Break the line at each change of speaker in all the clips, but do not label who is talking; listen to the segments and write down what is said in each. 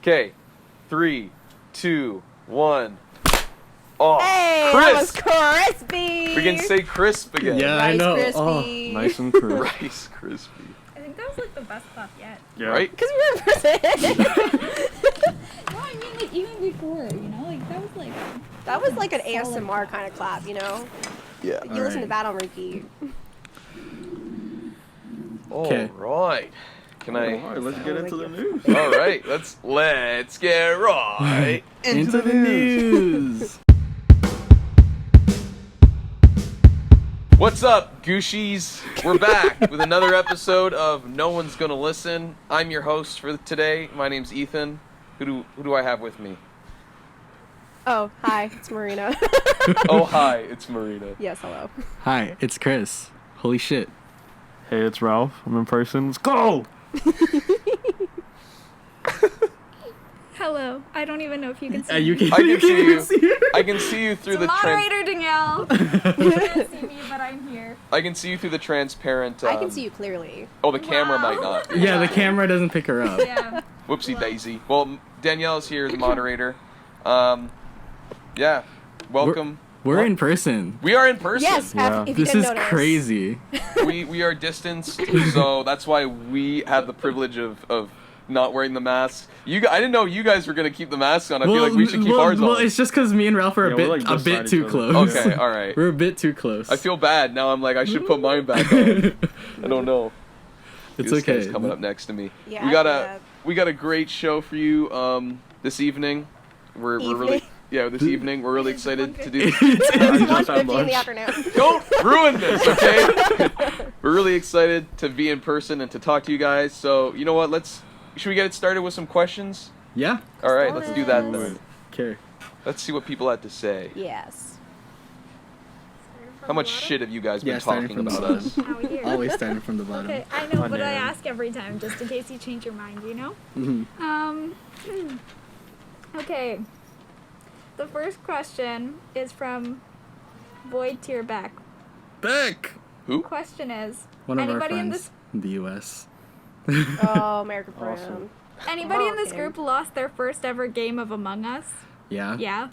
Okay, 3, 2, 1. Oh,
hey,
crisp!
That was crispy.
We can say crisp again.
Yeah,
Rice
I know.
Krispie.
Oh, nice and crisp.
Rice crispy.
I think that was like the best clap yet.
Yeah.
Right?
Because we were in person.
No, I mean like even before, you know, like that was like.
That was like an
solid
ASMR
clap.
kind of clap, you know?
Yeah.
You listen to that on repeat.
Okay.
Alright. Can I...
Alright, let's get into the news.
Alright, let's get right
Into the news.
What's up, Gooshies? We're back with another episode of No One's Gonna Listen. I'm your host for today. My name's Ethan. Who do I have with me?
Oh, hi, it's Marina.
Oh, hi, it's Marina.
Yes, hello.
Hi, it's Chris. Holy shit. Hey, it's Ralph. I'm in person. Let's go!
Hello. I don't even know if you can see
You
me.
can,
I can
you
see
can't
you.
even see her.
I can see you through
The
the
moderator, Danielle. You can't see me, but I'm here.
I can see you through the transparent.
I can see you clearly.
Oh, the camera
Wow.
might not.
Yeah, the camera doesn't pick her up.
Yeah.
Whoopsie daisy. Well, Danielle's here, the moderator. Yeah. Welcome.
We're in person.
We are in person.
Yes,
Yeah.
if you
This
didn't
is
notice.
crazy.
We are distanced, so that's why we have the privilege of not wearing the masks. I didn't know you guys were gonna keep the masks on. I feel like we should keep ours on.
Well, it's just because me and Ralph are
Yeah, we're, like,
a bit
beside
too
each other.
close.
Okay, all right.
We're a bit too close.
I feel bad now. I'm like I should put mine back on. I don't know.
It's
This
okay.
guy's coming up next to me.
Yeah,
we got a great show for you this evening. We're really this evening we're really excited to do.
It's
just
1:50
had
in the
lunch.
afternoon.
Don't ruin this, okay? We're really excited to be in person and to talk to you guys. So you know what? Should we get it started with some questions?
Yeah.
All right, let's do that then.
Okay.
Let's see what people had to say.
Yes.
How much shit have you guys been
Yeah, starting
talking
from
about
the
us?
Now here.
Always starting from the bottom.
Okay, I know,
Oh,
but I
no.
ask every time just in case you change your mind, you know?
Mhm.
Okay. The first question is from Void Tierbeck.
Beck!
Who?
Question is,
One of our
anybody in
friends in the U.S.
Oh, American Pram.
Awesome.
Anybody in this
Okay.
group lost their first ever game of Among Us?
Yeah?
Yeah.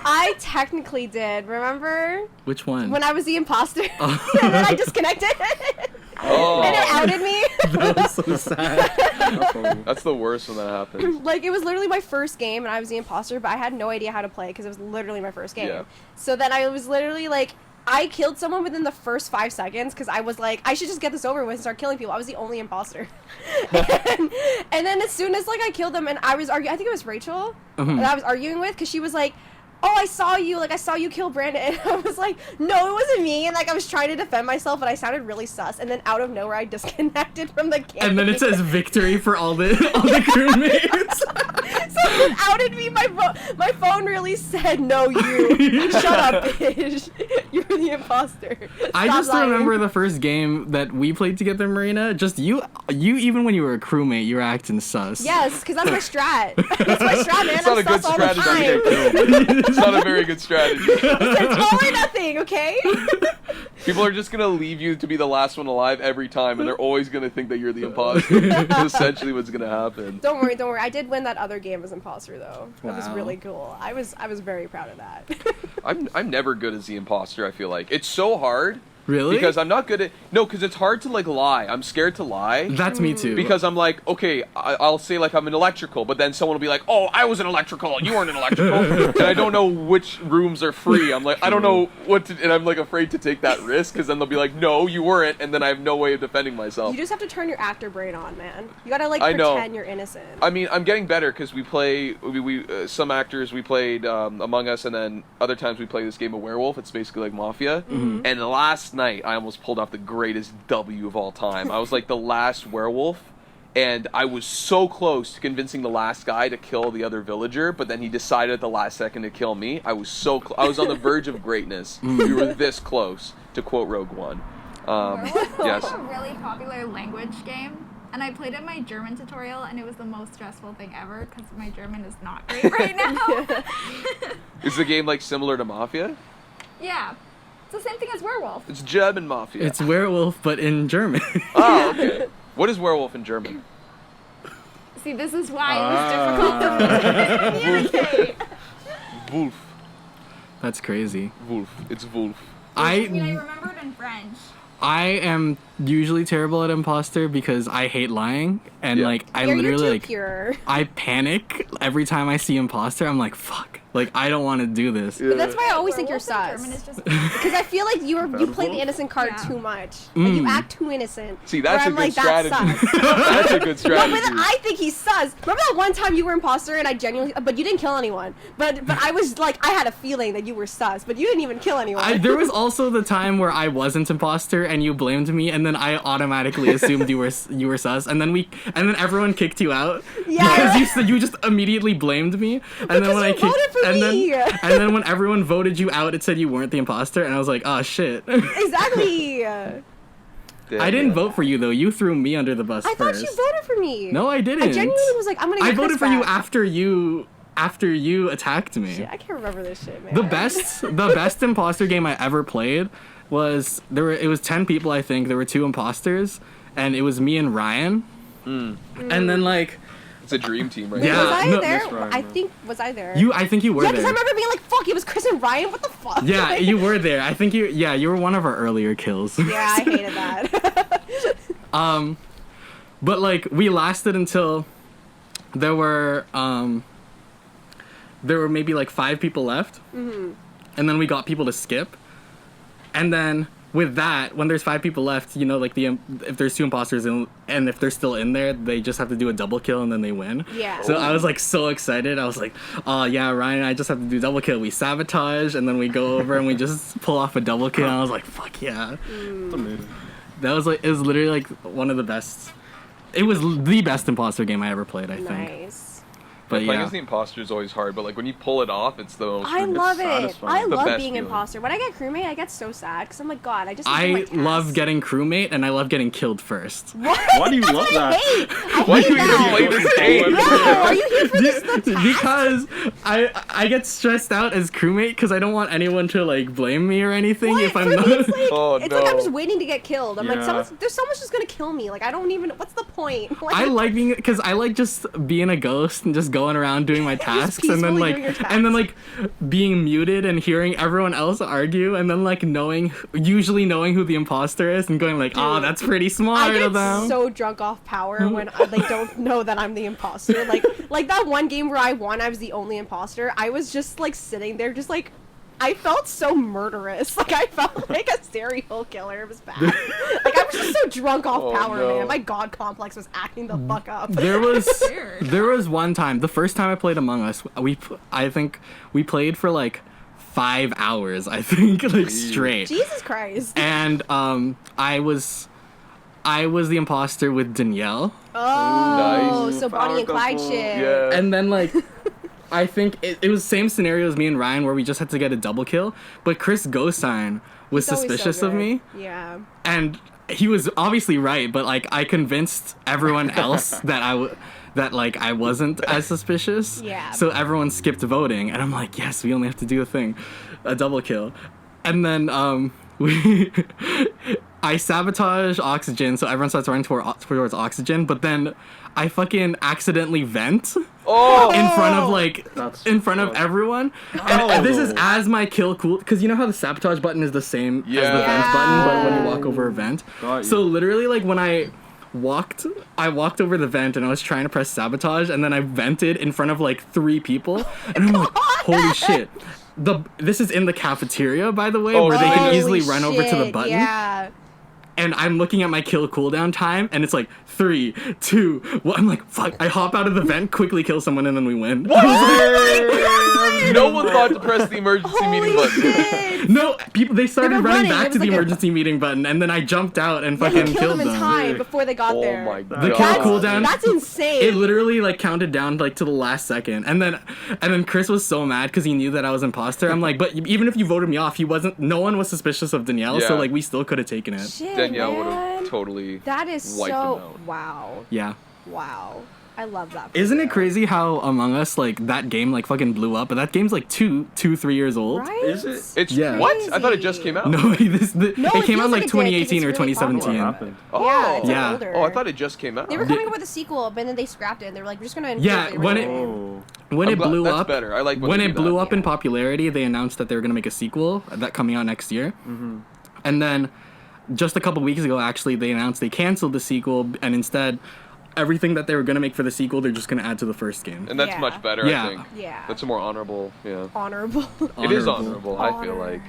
I technically did, remember?
Which one?
When I was the imposter.
Oh.
And then I disconnected.
Oh,
And it outed me.
That was so sad.
that's the worst when that happens.
Like, it was literally my first game, and I was the imposter, but I had no idea how to play, because it was literally my first game.
Yeah.
So then I was literally, like, I killed someone within the first 5 seconds, because I was like, I should just get this over with and start killing people. I was the only imposter. and then as soon as, like, I killed them, and I was arguing, I think it was Rachel,
Mhm.
that I was arguing with, because she was like, oh, I saw you kill Brandon. And I was like, no, it wasn't me. And, like, I was trying to defend myself, and I sounded really sus. And then out of nowhere, I disconnected from the game.
And then it says victory for all the crewmates.
So it outed me. My phone really said, no, you. Shut up, bitch. You're the imposter.
I
Stop
just
lying.
remember the first game that we played together, Marina. Just you even when you were a crewmate, you were acting sus.
Yes, because that's my strat. That's my strat, man.
It's not
I'm
a good
sus all the
strategy.
time.
It's not a very good strategy.
It's all or nothing, okay?
People are just gonna leave you to be the last one alive every time, and they're always gonna think that you're the imposter. That's essentially what's gonna happen.
Don't worry. I did win that other game as imposter, though. That was
Wow.
really cool. I was very proud of that.
I'm never good as the imposter. I feel like it's so hard.
Really?
Because I'm not good at because it's hard to like lie. I'm scared to lie.
That's me too.
Because I'm like, okay, I'll say like I'm an electrical, but then someone will be like, oh, I was an electrical, you weren't an electrical, and I don't know which rooms are free. I'm like, I don't know what to, and I'm like afraid to take that risk because then they'll be like, no, you weren't, and then I have no way of defending myself.
You just have to turn your actor brain on, man. You gotta like
I know.
pretend you're innocent.
I mean, I'm getting better because we some actors we played Among Us, and then other times we play this game of Werewolf. It's basically like Mafia.
Mm-hmm.
And last night I almost pulled off the greatest W of all time. I was like the last werewolf, and I was so close to convincing the last guy to kill the other villager, but then he decided at the last second to kill me. I was so I was on the verge of greatness. We were this close, to quote Rogue One. Yes.
It's a really popular language game, and I played it in my German tutorial, and it was the most stressful thing ever because my German is not great right now.
Is the game like similar to Mafia?
Yeah, it's the same thing as Werewolf.
It's German Mafia.
It's werewolf, but in German.
Oh, okay. What is werewolf in German?
See, this is why it was difficult for me to communicate.
Wolf.
That's crazy.
Wolf. It's wolf.
I mean, I remembered in French.
I am usually terrible at imposter because I hate lying, and
Yeah.
like I
You're
literally
too
like
pure.
I panic every time I see imposter. I'm like, fuck. Like I don't want to do this.
But that's why I always think you're
Werewolf in
sus.
German is just
Because I feel like you play the innocent card
Yeah.
too much. Like you act too innocent.
See, that's
where
a
I'm
good
like,
strategy.
That's sus.
That's a good
No,
strategy.
but I think he's sus. Remember that one time you were imposter and I genuinely, but you didn't kill anyone. But I was like, I had a feeling that you were sus, but you didn't even kill anyone.
There was also the time where I wasn't imposter and you blamed me, and then I automatically assumed you were sus, and then everyone kicked you out
Yeah.
because you just immediately blamed me, and then when
you
I kicked,
voted for
and
me.
then when everyone voted you out, it said you weren't the imposter, and I was like, oh shit.
Exactly.
Damn,
I didn't
yeah.
vote for you though. You threw me under the bus
I
first.
thought you voted for me.
No, I didn't.
I genuinely was like, I'm gonna get
I voted
Chris
for you
back.
after you attacked me.
Shit, I can't remember this shit, man.
The best imposter game I ever played was it was 10 people, I think. There were 2 imposters, and it was me and Ryan. And then like
It's a dream team, right?
Wait,
Yeah,
was I
no-
there?
Miss Ryan,
I
bro.
think was I there?
I think you were
Yeah, because I
there.
remember being like, "Fuck, it was Chris and Ryan." What the fuck?
Yeah,
Like-
you were there. I think you were one of our earlier kills.
Yeah, I hated that.
But like we lasted until there were maybe like 5 people left. And then we got people to skip. And then with that, when there's 5 people left, you know, like if there's 2 imposters and if they're still in there, they just have to do a double kill and then they win.
Yeah.
So I was like so excited. I was like, oh yeah, Ryan and I just have to do double kill. We sabotage and then we go over and we just pull off a double kill. And I was like, fuck yeah.
That's amazing.
That was like, it was literally like one of the best. It was the best imposter game I ever played, I think.
Nice.
But
Playing
yeah.
as the imposter is always hard, but like when you pull it off, it's the most.
I love it.
satisfying.
I
The
love
best
being
feeling.
imposter. When I get crewmate, I get so sad because I'm like, God, I just need to do my
I
tasks.
love getting crewmate and I love getting killed first.
What?
Why do you
That's
love
what I
that?
hate. I
Why
hate
do you even
that.
play this game?
No, are you here for this? The task?
Because I get stressed out as crewmate because I don't want anyone to like blame me or anything
What?
if I'm
For
not.
me, it's like,
Oh,
it's like I'm
no.
just waiting to get killed. I'm like,
Yeah.
there's someone's just gonna kill me. Like, I don't even. What's the point? Like,
I like being because I like just being a ghost and just going around doing my tasks and then
peacefully
like
doing your
and then
tasks.
like being muted and hearing everyone else argue and then like usually knowing who the imposter is and going like, oh, that's pretty
I
smart
get
of them.
so drunk off power when they don't know that I'm the imposter. Like that one game where I won, I was the only imposter. I was just like sitting there, just like. I felt so murderous. Like I felt like a serial killer. It was bad. Like I was just so drunk off
Oh,
power,
no.
man. My god complex was acting the fuck up.
There was
Weird.
there was one time, the first time I played Among Us, I think we played for like 5 hours, I think, like straight.
Jesus Christ.
And I was the imposter with Danielle.
Oh,
Nice.
so Bonnie and
Power
Clyde
couple.
shit.
Yeah.
And then like I think it was the same scenario as me and Ryan where we just had to get a double kill, but Chris Ghosign was
It's always so
suspicious of
good.
me,
Yeah.
and he was obviously right, but like I convinced everyone else that I wasn't as suspicious.
Yeah.
So everyone skipped voting, and I'm like, yes, we only have to do a double kill, and then I sabotage oxygen, so everyone starts running towards oxygen, but then I fucking accidentally vent
Oh,
in front of like
That's
in front of
fucked.
everyone, and this is as my kill cool because you know how the sabotage button is the same as the
Yeah.
vent button, but when you walk over a vent.
Got you.
So literally, like when I walked over the vent and I was trying to press sabotage, and then I vented in front of like 3 people, and I'm like, holy shit. This is in the cafeteria, by the way,
Oh,
where they can
Holy
easily run over to the
shit,
button.
Yeah.
And I'm looking at my kill cooldown time, and it's like 3, 2, 1. I'm like, fuck. I hop out of the vent, quickly kill someone, and then we win.
no one thought to press the emergency meeting
Holy
button.
shit.
No, they started
were
running
running. It
back
was
to the
like a-
emergency meeting button, and then I jumped out and
You
fucking
killed
killed
them in
them.
time before they got
Oh
there.
my
The
god.
kill cooldown.
That's insane.
It literally like counted down like to the last second, and then Chris was so mad because he knew that I was imposter. I'm like, but even if you voted me off, no one was suspicious of Danielle, so
Yeah.
like we still could have taken it.
Shit,
Danielle would
man.
have totally.
That is
wiped them
so.
out.
Wow.
Yeah.
Wow. I love that.
Isn't it crazy how Among Us, like, that game, like, fucking blew up? But that game's, like, 3 years old.
Right?
Is it?
It's
Yeah.
what? I thought it just came out.
No,
No,
it came out,
feels
like,
it did, 'cause
2018 or
it's really
2017.
What
popular.
happened?
Oh.
Yeah, it's
Yeah.
like older.
Oh, I thought it just came out.
They were coming up with a sequel, but then they scrapped it, and they were like, we're just gonna
Yeah,
the
when
original
it-
game.
Oh.
When
I'm
it
glad-
blew
that's
up,
better. I like
when
they
it
do
blew
that.
up in popularity, they announced that they were gonna make a sequel that coming out next year.
Mm-hmm.
And then, just a couple weeks ago, actually, they announced they canceled the sequel, and instead, everything that they were gonna make for the sequel, they're just gonna add to the first game.
And that's
Yeah.
much better,
Yeah.
I think.
Yeah.
That's a more honorable, yeah.
Honorable.
It is
Honorable.
honorable, I feel
Honor.
like.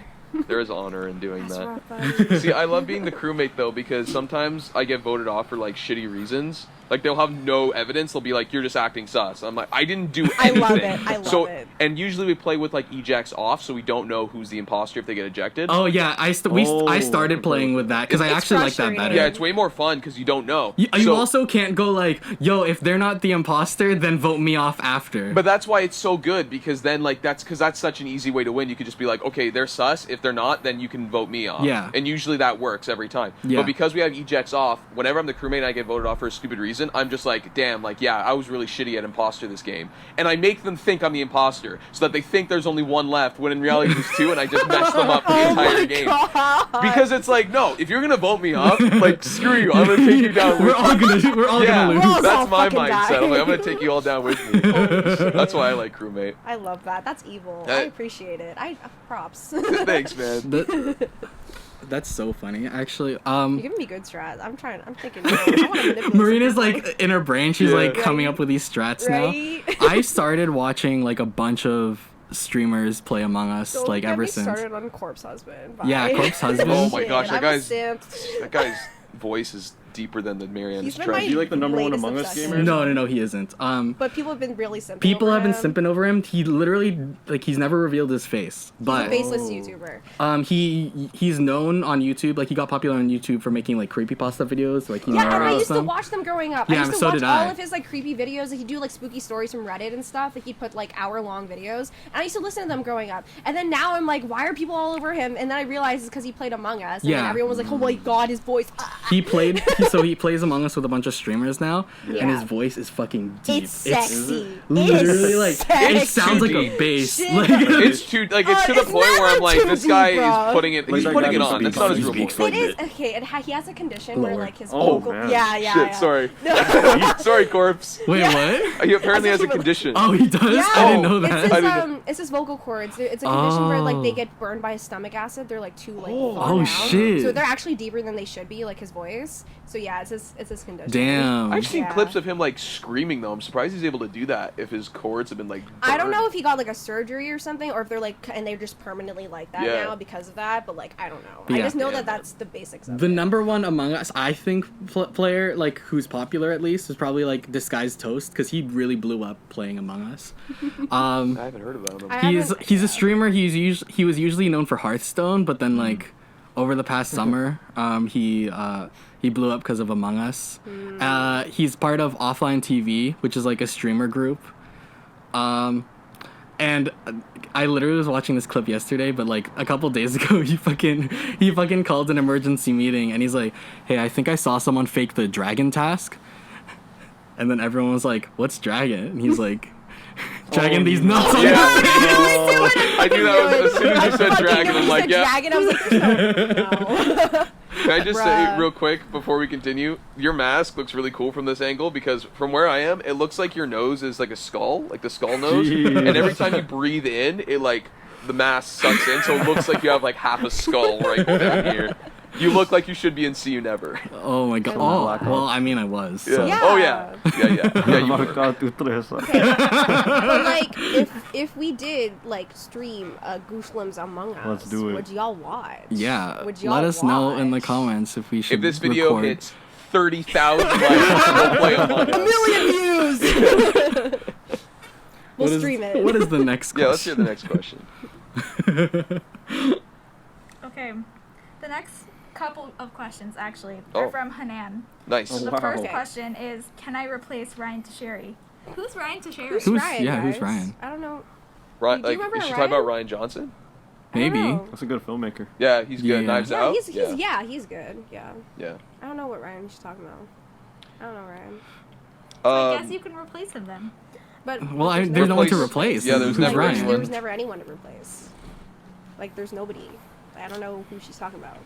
There is honor in doing
That's
that.
rough, buddy.
See, I love being the crewmate though because sometimes I get voted off for like shitty reasons. Like they'll have no evidence. They'll be like, "You're just acting sus." I'm like, "I didn't do
I
anything."
love it. I love
so,
it.
and usually we play with like ejects off, so we don't know who's the imposter if they get ejected.
Oh yeah, I started playing with that because I
It's
actually like that
frustrating.
better.
Yeah, it's way more fun because you don't know.
You
So-
also can't go like, yo, if they're not the imposter, then vote me off after.
But that's why it's so good because then like that's such an easy way to win. You could just be like, okay, they're sus. If they're not, then you can vote me off.
Yeah.
And usually that works every time.
Yeah.
But because we have ejects off, whenever I'm the crewmate and I get voted off for a stupid reason, I'm just like, damn, like yeah, I was really shitty at imposter this game, and I make them think I'm the imposter so that they think there's only one left when in reality there's two, and I just mess them up the
Oh
entire
my
game.
God.
Because it's like, no, if you're gonna vote me off, like screw you, I'm gonna take you down.
we're
with
all
me.
gonna we're all
Yeah,
gonna lose.
We're all
that's my
fucking
mindset.
die.
I'm like, I'm gonna take you all down with me. That's why I like crewmate.
I love that. That's evil. I appreciate it. Props.
Thanks, man.
That's so funny, actually.
You're giving me good strats. I'm thinking. I want to manipulate
Marina's
some people.
like in her brain. She's
Yeah.
like coming
Right.
up with these strats
Right?
now. I started watching like a bunch of streamers play Among Us
Don't
like
get
ever
me
since.
started on Corpse Husband.
Yeah,
Bye.
Corpse Husband.
Oh my gosh, that
I'm a
guy's
simp.
that guy's voice is deeper than the Mariana's
He's been
trend.
my
you like the number one
latest
Among Us
obsession.
gamer?
No, he isn't.
But people have been really simping.
People
over
have been
him.
simping over him. He literally like he's never revealed his face,
He's a
but
faceless
Oh.
YouTuber.
he's known on YouTube. Like he got popular on YouTube for making like creepypasta videos. Like he
Yeah, and I
narrates
used to
them.
watch them growing up.
Yeah,
I used to
so
watch
did
all
I.
of his like creepy videos. Like he'd do like spooky stories from Reddit and stuff. Like he'd put like hour-long videos. And I used to listen to them growing up. And then now I'm like, why are people all over him? And then I realized it's because he played Among Us. And then
Yeah.
everyone was like, oh my god, his voice.
He plays Among Us with a bunch of streamers now, and
Yeah.
his voice is fucking deep.
It's sexy.
Literally
It's
like
sexy.
it sounds like
Too
a bass.
Shit.
Like,
It's too like it's to the
it's
point where I'm
never
like,
too
this guy
deep,
is
bro.
putting it.
Like
He's
that
putting
guy
it
who
on. That's
speaks-
not his
he
real
speaks
voice.
like
It is
this.
okay. He has a condition where
Lower.
like his
Oh,
vocal.
man.
Yeah.
Shit, sorry. Sorry, corpse.
Wait,
Yeah.
what?
He apparently has a
actually really-
condition.
Oh, he does.
Yeah.
I didn't know
It's
that.
his,
I didn't-
it's his vocal cords. It's a condition where like they
Oh.
get burned by his stomach acid. They're like too like
Oh.
far
Oh,
down.
shit.
So they're actually deeper than they should be, like his voice. So yeah, it's his condition.
Damn.
I've seen
Yeah.
clips of him like screaming though. I'm surprised he's able to do that if his cords have been like.
I don't
burned.
know if he got like a surgery or something, or if they're like and they're just permanently like that
Yeah.
now because of that. But like I don't know.
Yeah.
I just know
Yeah.
that that's the basics of
The
it.
number one Among Us, I think, player like who's popular at least is probably like Disguised Toast because he really blew up playing Among Us.
I haven't heard about him.
He's a streamer. He was usually known for Hearthstone, but then like over the past summer, he blew up because of Among Us. He's part of Offline TV, which is like a streamer group. And I literally was watching this clip yesterday, but like a couple days ago, he fucking called an emergency meeting, and he's like, "Hey, I think I saw someone fake the dragon task." And then everyone was like, "What's dragon?" And he's like, "Dragon these nuts on
Yeah,
your face."
no. I knew that was as soon as you said
fucking
dragon.
knew
I'm
he
like,
said
yeah.
Dragon. I was like, there's no.
Can I just say
Bruh.
real quick before we continue? Your mask looks really cool from this angle because from where I am, it looks like your nose is like a skull, like the skull nose.
Jeez.
And every time you breathe in, it like the mask sucks in, so it looks like you have like half a skull right down here. You look like you should be in See You Never.
Oh my god.
I love
Oh,
Black
well, I mean, I was.
Yeah.
So.
Yeah.
Oh yeah. Yeah, you were.
But like, if we did like stream GOOSHLEMS Among Us,
Let's do it.
would y'all watch?
Yeah.
Would y'all
Let us know in the
watch?
comments if we should
If this video
record.
hits 30,000 likes, we'll play Among Us.
1 million views. We'll
What is-
stream it.
What is the next question?
Yeah, let's hear the next question.
Okay. The next couple of questions actually
Oh.
are from Hanan.
Nice.
Oh,
The
wow.
first
Okay.
question is, can I replace Ryan Tocheri? Who's Ryan Tocheri?
Who's
Who's-
Ryan?
yeah, who's
guys?
Ryan?
I don't know.
Ryan,
Do you
like,
remember
is she
Ryan?
talking about Ryan Johnson?
I don't
Maybe.
know.
That's a good filmmaker.
Yeah, he's good.
Yeah.
Knives
Yeah,
Out.
he's he's good. Yeah.
Yeah.
I don't know what Ryan she's talking about. I don't know Ryan.
I guess you can replace him then.
But
Well, there's no one to
Replace-
replace.
Yeah, there's
Who's
never
Ryan?
anyone.
there was never anyone to replace. Like, there's nobody. I don't know who she's talking about.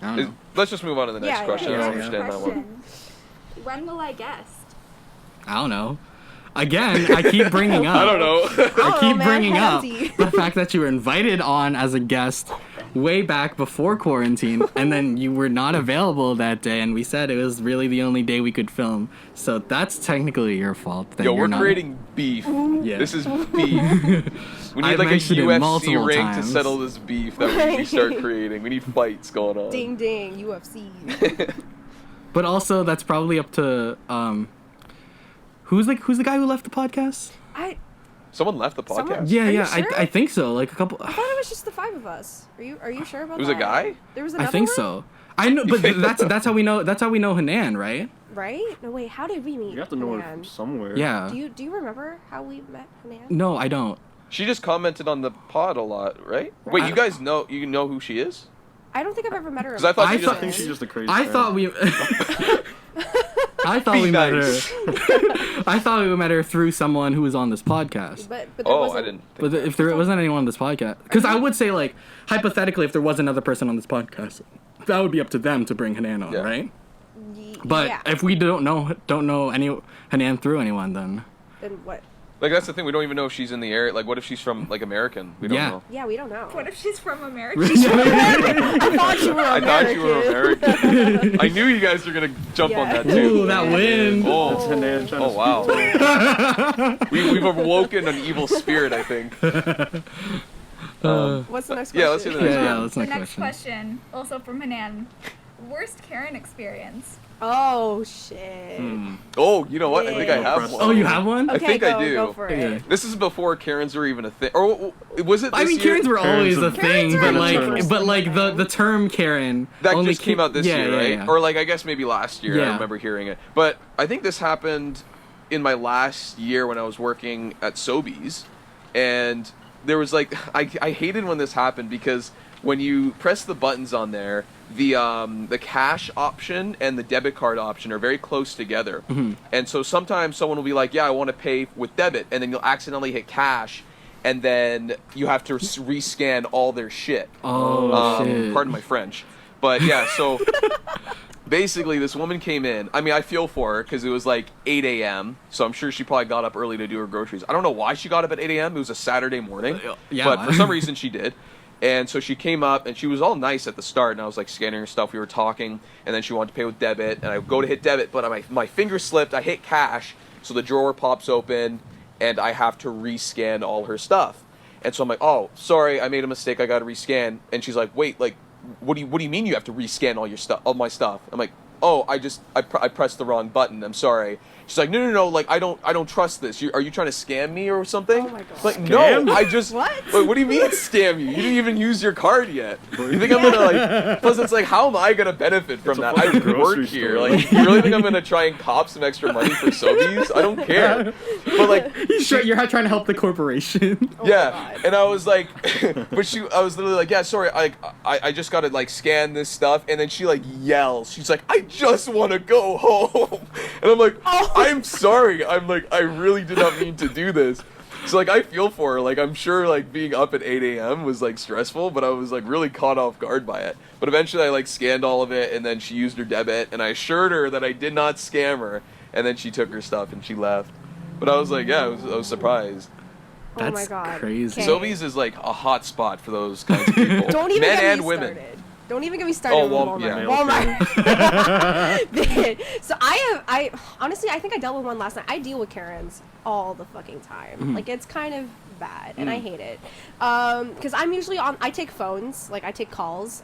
I don't know.
Let's just move on to the next
Yeah,
question.
yeah,
I don't
yeah.
understand that one.
Question. When will I guest?
I don't know. Again, I keep bringing up.
I don't know.
I keep
man,
bringing up
handsy.
the fact that you were invited on as a guest way back before quarantine, and then you were not available that day, and we said it was really the only day we could film. So that's technically your fault. That
Yo,
you're
we're
not...
creating beef.
Yeah.
This is beef. We need
I've
like a
mentioned it
UFC
multiple
ring to
times.
settle this beef that we start creating. We need fights going on.
Ding ding, UFC.
But also, that's probably up to who's the guy who left the podcast?
Someone left the podcast.
Someone-
Yeah,
Are you
yeah,
sure?
I think so. Like a couple.
I thought it was just the 5 of us. Are you sure about that?
It was a guy?
There was another
I think
one?
so. I know, but that's how we know. That's how we know Hanan, right?
Right? No, wait. How did we meet?
You have to know it
Hanan?
from somewhere.
Yeah.
Do you remember how we met Hanan?
No, I don't.
She just commented on the pod a lot, right? Wait, you guys know who she is?
I don't think I've ever met her.
'Cause I thought
I
she
thought-
just
I think she's just a crazy
I
fan.
thought we. I thought
Be
we met
nice.
her. I thought we met her through someone who was on this podcast.
But there
Oh,
wasn't,
I didn't. Think
But
that.
if there wasn't anyone on this podcast, because I would say, like, hypothetically, if there was another person on this podcast, that would be up to them to bring Hanan on,
Yeah.
right? But
yeah.
if we don't know any Hanan through anyone, then
Then what?
Like that's the thing. We don't even know if she's in the area. Like, what if she's from like American? We don't
Yeah.
know.
Yeah, we don't know.
What if she's from America?
I thought you were
I thought you were American. I knew you guys were gonna jump on
Yeah.
that too.
ooh, that win.
Oh,
That's Hanan trying to
oh
speak
wow. We've awoken an evil spirit, I think.
What's the next question?
Yeah, let's hear the next
Yeah,
one.
that's
The
my
next
question.
question, also from Hanan. Worst Karen experience?
Oh shit.
Oh, you know what? I think I have
Yeah.
one.
Oh, you have one?
I
Okay,
think I
go,
do.
Go for it.
Okay.
This is before Karens were even a thing. Or was it this
I mean,
year?
Karens were always a
Karens
thing,
are
but
the
like,
first
but like
thing.
the term Karen
That
only
just came out this year, right?
Yeah.
Or like I guess maybe last year. I
Yeah.
remember hearing it. But I think this happened in my last year when I was working at Sobeys, and there was like I hated when this happened because when you press the buttons on there, the cash option and the debit card option are very close together.
Mm-hmm.
And so sometimes someone will be like, "Yeah, I want to pay with debit," and then you'll accidentally hit cash, and then you have to rescan all their shit.
Oh shit.
Pardon my French. But yeah, so basically this woman came in. I mean, I feel for her because it was like 8 a.m. So I'm sure she probably got up early to do her groceries. I don't know why she got up at 8 a.m. It was a Saturday morning.
Yeah.
But for some reason she did. And so she came up and she was all nice at the start. And I was like scanning her stuff. We were talking. And then she wanted to pay with debit. And I go to hit debit, but my finger slipped. I hit cash. So the drawer pops open and I have to rescan all her stuff. And so I'm like, "Oh, sorry, I made a mistake. I got to rescan." And she's like, "Wait, like, what do you mean you have to rescan all my stuff?" I'm like, "Oh, I pressed the wrong button. I'm sorry." She's like, no, like I don't trust this. Are you trying to scam me or something?
Oh my God.
Like,
Scam?
no, I just
What?
Wait, what do you mean scam you? You didn't even use your card yet. You think I'm gonna like? Plus, it's like, how am I gonna benefit from
It's a
that? I
fucking
work
grocery
here.
store.
Like, you really think I'm gonna try and cop some extra money for Sobeys? I don't care. But like,
You're trying to help the corporation.
Oh my
yeah,
God.
and I was like, but I was literally like, "Yeah, sorry, I just gotta like scan this stuff," and then she like yells, she's like, "I just want to go home," and I'm like,
Oh.
"I'm sorry, I'm like, I really did not mean to do this." So like, I feel for her. Like, I'm sure like being up at 8 a.m. was like stressful, but I was like really caught off guard by it. But eventually, I like scanned all of it, and then she used her debit, and I assured her that I did not scam her, and then she took her stuff and she left. But I was like, yeah, I was surprised.
Oh my
That's
God.
crazy.
Okay.
Sobeys is like a hot spot for those kinds of people.
Don't even
men
get
and
me
women.
started. Don't even get me started
Oh,
with
well,
Walmart.
yeah.
Walmart. So I honestly, I think I dealt with one last night. I deal with Karens all the fucking time.
Mm-hmm.
Like, it's kind of bad, and I hate it. Because I'm usually I take phones, like I take calls,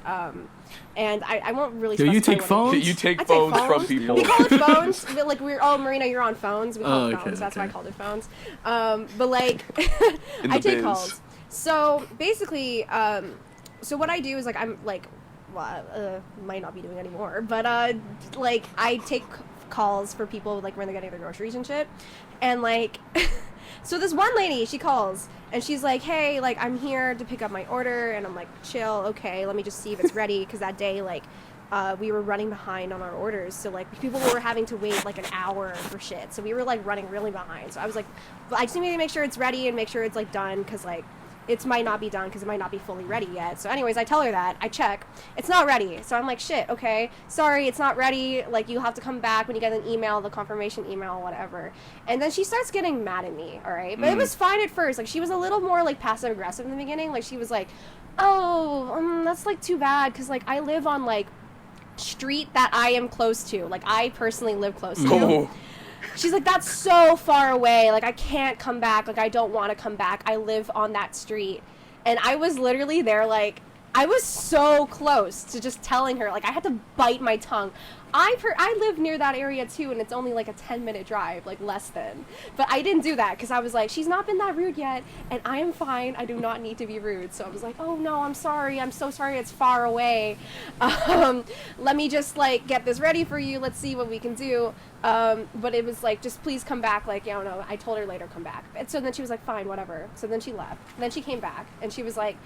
and I won't really.
Do you
specify
take
what it
phones?
is.
You take
I
phones from people.
We call it phones. But like Marina, you're on phones. We call
Oh,
it
okay,
phones. That's why I
okay.
called it phones. But like,
In
I
the
take
biz.
calls. So basically, so what I do is like I'm like, might not be doing anymore, but like I take calls for people like when they're getting their groceries and shit, and like. So this one lady, she calls, and she's like, "Hey, like, I'm here to pick up my order," and I'm like, "Chill, okay, let me just see if it's ready," because that day, like, we were running behind on our orders. So, like, people were having to wait, like, an hour for shit. So we were, like, running really behind. So I was like, I just need to make sure it's ready and make sure it's, like, done, because, like, it might not be done because it might not be fully ready yet. So anyways, I tell her that. I check. It's not ready. So I'm like, shit, okay. Sorry, it's not ready. Like, you have to come back when you get an email, the confirmation email, whatever. And then she starts getting mad at me, all right? But it was fine at first. Like, she was a little more, like, passive-aggressive in the beginning. Like, she was like, oh, that's, like, too bad because, like, I live on, like, street that I am close to. Like, I personally live close to.
Oh.
She's like, that's so far away. Like, I can't come back. Like, I don't want to come back. I live on that street. And I was literally there, like, I was so close to just telling her. Like, I had to bite my tongue. I live near that area, too, and it's only, like, a 10-minute drive, like, less than. But I didn't do that, because I was like, she's not been that rude yet, and I am fine. I do not need to be rude. So I was like, oh, no, I'm sorry. I'm so sorry. It's far away. Let me just, like, get this ready for you. Let's see what we can do. But it was like, just please come back. Like, I don't know. I told her later, come back. And so then she was like, fine, whatever. So then she left. And then she came back, and she was like,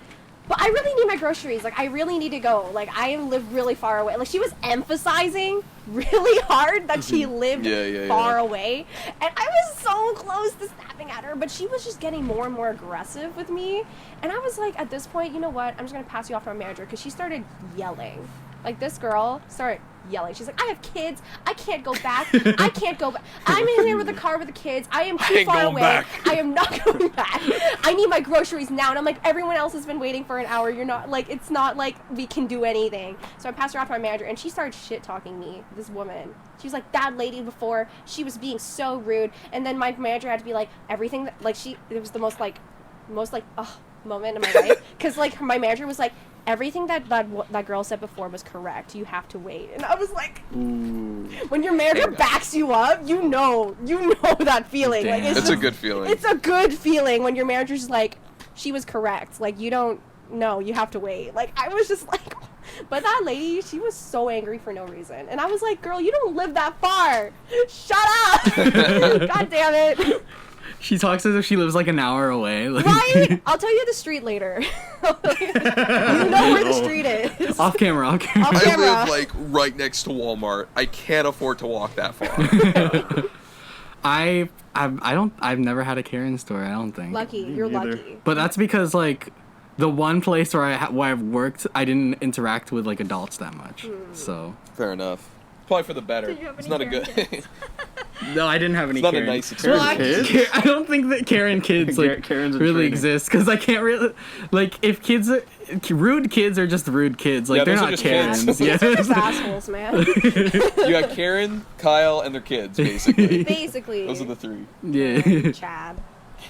but I really need my groceries. Like, I really need to go. Like, I live really far away. Like, she was emphasizing really hard that she lived far away. And I was so close to snapping at her, but she was just getting more and more aggressive with me. And I was like, at this point, you know what? I'm just going to pass you off to my manager, because she started yelling. Like, this girl started yelling. She's like, I have kids. I can't go back. I can't go back. I'm in here with the car with the kids. I am too far away.
Back.
I am not going back. I need my groceries now. And I'm like, everyone else has been waiting for an hour. You're not, like, it's not like we can do anything. So I passed her off to my manager, and she started shit-talking me, this woman. She was like, that lady before, she was being so rude. And then my manager had to be like, everything, that, like, it was the most moment in my life. Because, like, my manager was like, everything that girl said before was correct. You have to wait. And I was like, when your manager backs you up, you know that feeling.
Damn.
Like,
It's a good feeling.
It's a good feeling when your manager's like, she was correct. Like, you don't know, you have to wait. Like, I was just like, but that lady, she was so angry for no reason. And I was like, girl, you don't live that far. Shut up. God damn it.
She talks as if she lives like an hour away. Like,
Right? I'll tell you the street later. You know where the street is.
Off camera.
Off
I
camera.
live, like, right next to Walmart. I can't afford to walk that far.
I've never had a Karen store, I don't think.
Lucky. You're
neither.
lucky.
But that's because, like, the one place where I've worked, I didn't interact with, like, adults that much. So.
Fair enough. Probably for the better.
Did you have
It's
any
not a good.
Karen kids?
No, I didn't have any
It's not a
Karen.
nice
Well,
experience.
I don't think that Karen kids like
Karen's in
really
training.
exist, because I can't really, like, if rude kids are just rude kids, like,
Yeah,
they're
those are
not
just
Karens.
kids.
Yeah.
They're just assholes, man.
You got Karen, Kyle, and their kids, basically.
Basically.
Those are the three.
Yeah.
Chad.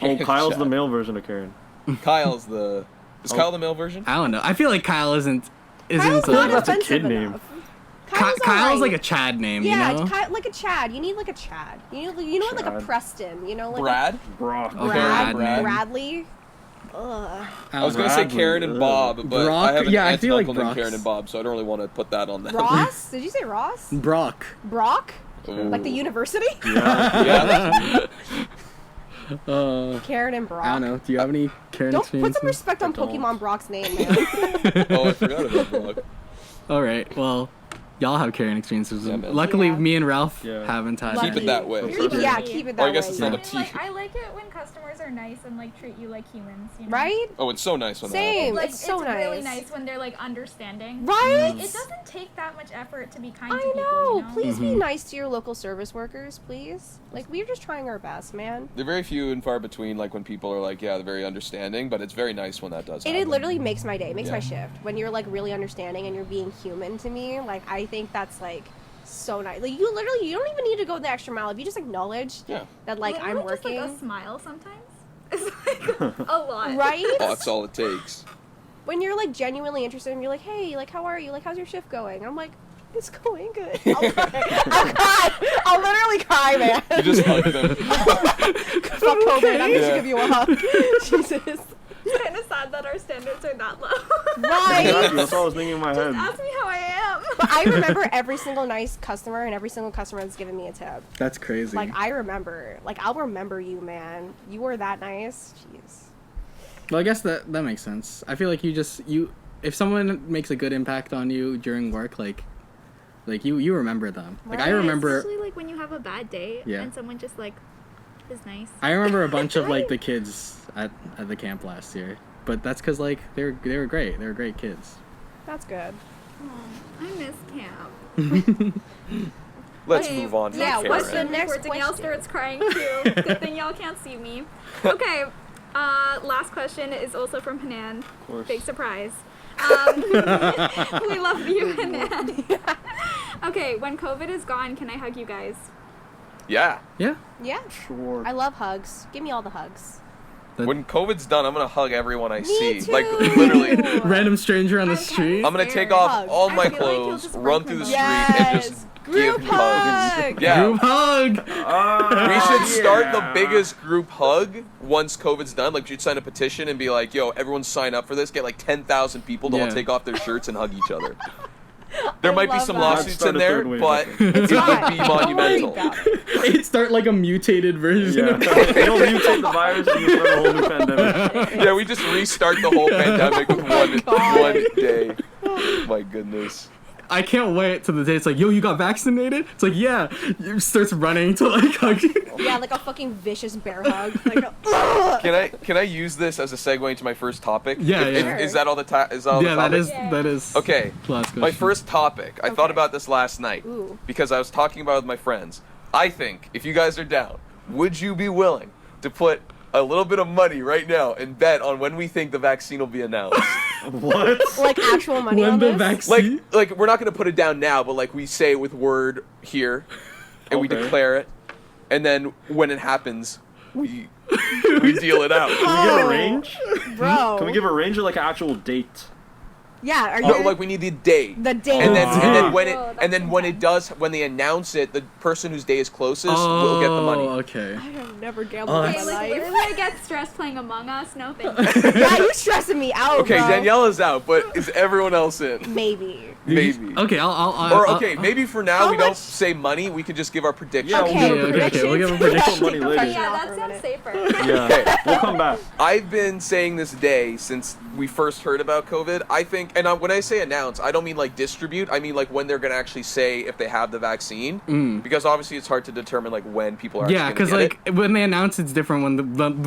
Oh, Kyle's the male version of Karen.
Kyle's the. Is Kyle the male version?
I don't know. I feel like Kyle isn't.
Kyle's not
That's a
offensive
kid name.
enough.
Kyle's
alright.
like a Chad name,
Yeah,
you know?
like a Chad. You need like a Chad. You know what, like a
Chad.
Preston. You know, like
Brad?
Brock.
Okay,
Brad,
Brad.
Bradley. Ugh.
I was going to say
Bradley,
Karen and Bob, but
Brock?
I have an
Yeah, I
aunt and
feel like
uncle named
Brock's-
Karen and Bob, so I don't really want to put that on them.
Ross? Did you say Ross?
Brock.
Brock?
Ooh.
Like the university?
Yeah.
Yeah.
Karen and Brock.
I don't know. Do you have any Karen
Don't put some
experiences?
respect on
I don't.
Pokemon Brock's name, man.
Oh, I forgot about Brock.
All right. Well, y'all have Karen experiences.
Yeah, man.
Luckily,
Yeah.
me and Ralph
Yeah.
haven't had.
Keep it that way.
Keep it-
Yeah, keep it that
Or I guess
way.
it's
yeah.
not
I
a
mean, like,
tea.
I like it when customers are nice and like treat you like humans, you know?
Right?
Oh, it's so nice when that
Same.
happens.
Like,
It's so
really
nice.
nice when they're like understanding.
Right?
Like, it doesn't take that much effort to be kind
I
to people.
know.
You know?
Please be nice to your local service workers, please. Like, we're just trying our best, man.
They're very few and far between, like, when people are like, yeah, they're very understanding, but it's very nice when that does happen.
It literally makes my day, makes
Yeah.
my shift. When you're, like, really understanding and you're being human to me, like, I think that's, like, so nice. Like, you don't even need to go the extra mile. If you just acknowledge
Yeah.
that, like, I'm
Literally
working.
Just, like, a smile sometimes. It's like a lot.
Right?
Oh, that's all it takes.
When you're, like, genuinely interested and you're like, hey, like, how are you? Like, how's your shift going? And I'm like, it's going good. I'll cry. I'll cry. I'll literally cry, man.
You just hug them.
Fuck COVID. I'm just
Yeah.
give you a hug. Jesus.
It's kind of sad that our standards are that low.
Right?
Exactly, that's what I was thinking in my head.
Ask me how I am.
But I remember every single nice customer and every single customer that's given me a tip.
That's crazy.
Like, I remember. Like, I'll remember you, man. You were that nice. Jeez.
Well, I guess that makes sense. I feel like if someone makes a good impact on you during work, like, Like you remember them. Like I
Right.
remember.
Especially like when you have a bad day
Yeah.
and someone just like is nice.
I remember a bunch of like the kids at the camp last year, but that's because like they were great. They were great kids.
That's good.
Oh, I miss camp.
Let's
Okay,
move on.
yeah,
from
what's
Karen.
the next
before Danielle
question?
starts crying too. Good thing y'all can't see me. Okay, last question is also from Hanan.
Of course.
Big surprise. We love you, Hanan. Okay, when COVID is gone, can I hug you guys?
Yeah.
Yeah.
Yeah.
Sure.
I love hugs. Give me all the hugs.
When COVID's done, I'm gonna hug everyone I see.
too.
Like literally,
Random stranger on the
I'm
street.
I'm gonna take
Scared.
off
Hug.
all
I
my
feel like you'll
clothes,
just
run
break
through the
my
street,
bones.
and just
Group
give hugs.
hug.
Yeah.
Group hug.
We should start the biggest group hug once COVID's done. Like, we should sign a petition and be like, yo, everyone sign up for this. Get like 10,000 people to all
Yeah.
take off their shirts and hug each other. There
I
might be
love
some
that.
lawsuits
Start
in
a
there,
third wave,
but
I
it would
fine.
be
Don't worry
monumental.
about it.
It'd start like a mutated version
Yeah.
of
They'll mutate the virus and you start a whole new pandemic.
Yeah, we just restart the whole pandemic with
God.
one day. My goodness.
I can't wait till the day it's like, yo, you got vaccinated? It's like, yeah. You starts running to like hug you.
Yeah, like a fucking vicious bear hug. Like, ugh.
Can I use this as a segue into my first topic?
Yeah,
If-
yeah.
Is that all the is that all
Yeah,
the
that
topic?
is that is
Okay.
last
My
question.
first topic. I thought
Okay.
about this last night
Ooh.
because I was talking about it with my friends. I think if you guys are down, would you be willing to put a little bit of money right now and bet on when we think the vaccine will be announced?
What?
Like actual money
when
on
the
this?
vaccine
like we're not gonna put it down now, but like we say it with word here, and we
Okay.
declare it, and then when it happens, we deal it out.
Can we give a range?
Bro.
Can we give a range or like an actual date?
Yeah, are you
No, like we need the day.
the day?
And then when
Oh,
and then when it does, when they announce it, the person whose day is closest will get the money.
Okay.
I have never gambled
Oh,
in
Okay,
my
like
life.
literally I get stressed playing Among Us. No thank you.
Yeah, you stressing me out,
Okay,
bro.
Danielle is out, but is everyone else in?
Maybe.
Maybe.
Okay, I'll
Or okay, maybe for now
How
we don't
much-
say money. We can just give our prediction.
Yeah,
Okay,
we'll give a
okay,
predictions.
we'll give a
Yeah,
prediction.
take
Money
the
later.
pressure
Yeah,
off
that
for a
sounds
minute.
safer.
Yeah.
Okay.
We'll come back.
I've been saying this day since we first heard about COVID. I think, and when I say announce, I don't mean like distribute. I mean like when they're gonna actually say if they have the vaccine, because obviously it's hard to determine like when people are.
Yeah,
actually
because
gonna get
like
it.
when they announce it's different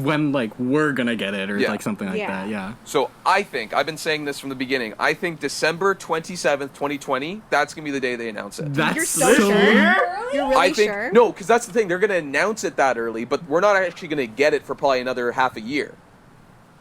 when like we're gonna get it or
Yeah.
like something like
Yeah.
that. Yeah.
So I think I've been saying this from the beginning. I think December 27th, 2020. That's gonna be the day they announce it.
That's
You're so sure? You're really
I think
sure?
no, because that's the thing. They're gonna announce it that early, but we're not actually gonna get it for probably another half a year.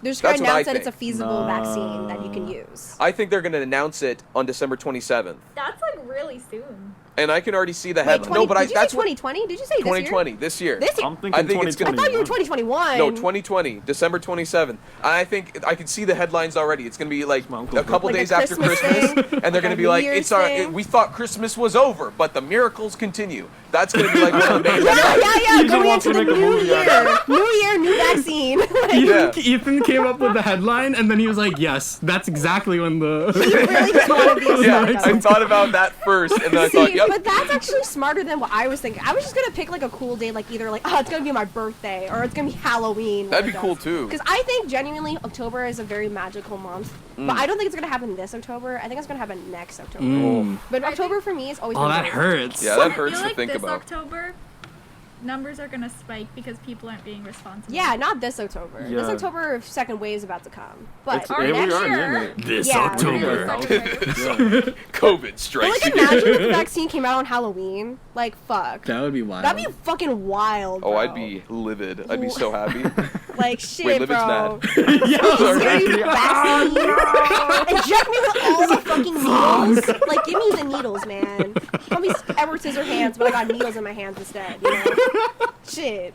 They're just gonna
That's what I
announce that it's a
think.
feasible
Nah.
vaccine that you can use.
I think they're gonna announce it on December 27th,
That's like really soon.
and I can already see the
Wait,
headline.
20,
No, but
did you
that's
say
what
2020? Did you say
2020 this year.
This year?
I'm thinking
I think it's gonna-
I thought you were
2021.
2021.
No, 2020, December 27th. And I think I can see the headlines already. It's gonna be like
My
a
uncle's
couple
Like a
days after
Christmas
Christmas,
thing,
and they're
like
gonna
a
be
New
like,
Year's
"It's our.
thing.
We thought Christmas was over, but the miracles continue." That's gonna be like one of the main
Yeah,
headlines.
yeah,
Ethan
going
wants
into
to
the
make a
new
movie out
year.
of
New year, new vaccine. Like,
Yeah.
Ethan came up with the headline and then he was like, "Yes, that's exactly when the."
he really just wanted the
Yeah,
America.
I thought about that first, and then I thought,
See,
"Yep."
but that's actually smarter than what I was thinking. I was just gonna pick like a cool day, like either like, oh, it's gonna be my birthday or it's gonna be Halloween.
That'd be cool, too.
Because I think genuinely October is a very magical month, but I don't think it's gonna happen this October. I think it's gonna happen next October.
Mm.
But
I
October for me is always.
Oh,
been
that
very
hurts.
Yeah,
I
that hurts
feel
to
like
think
this
about.
October, numbers are gonna spike because people aren't being responsible.
Yeah, not this October. This
Yeah.
October, second wave is about to come. But
It's,
Or
we
next
already
year.
in it.
This
Yeah.
October.
Yeah.
COVID
But
strikes
like,
again.
imagine if the vaccine came out on Halloween. Like, fuck.
That would be wild.
That'd be fucking wild.
Oh,
bro.
I'd be livid. I'd be so happy.
like shit,
Wait, livid's
bro.
mad.
Serious vaccine. Inject me with all the fucking needles. Like, give me the needles, man. Call me Edward Scissorhands, but I got needles in my hands instead. You know? Shit.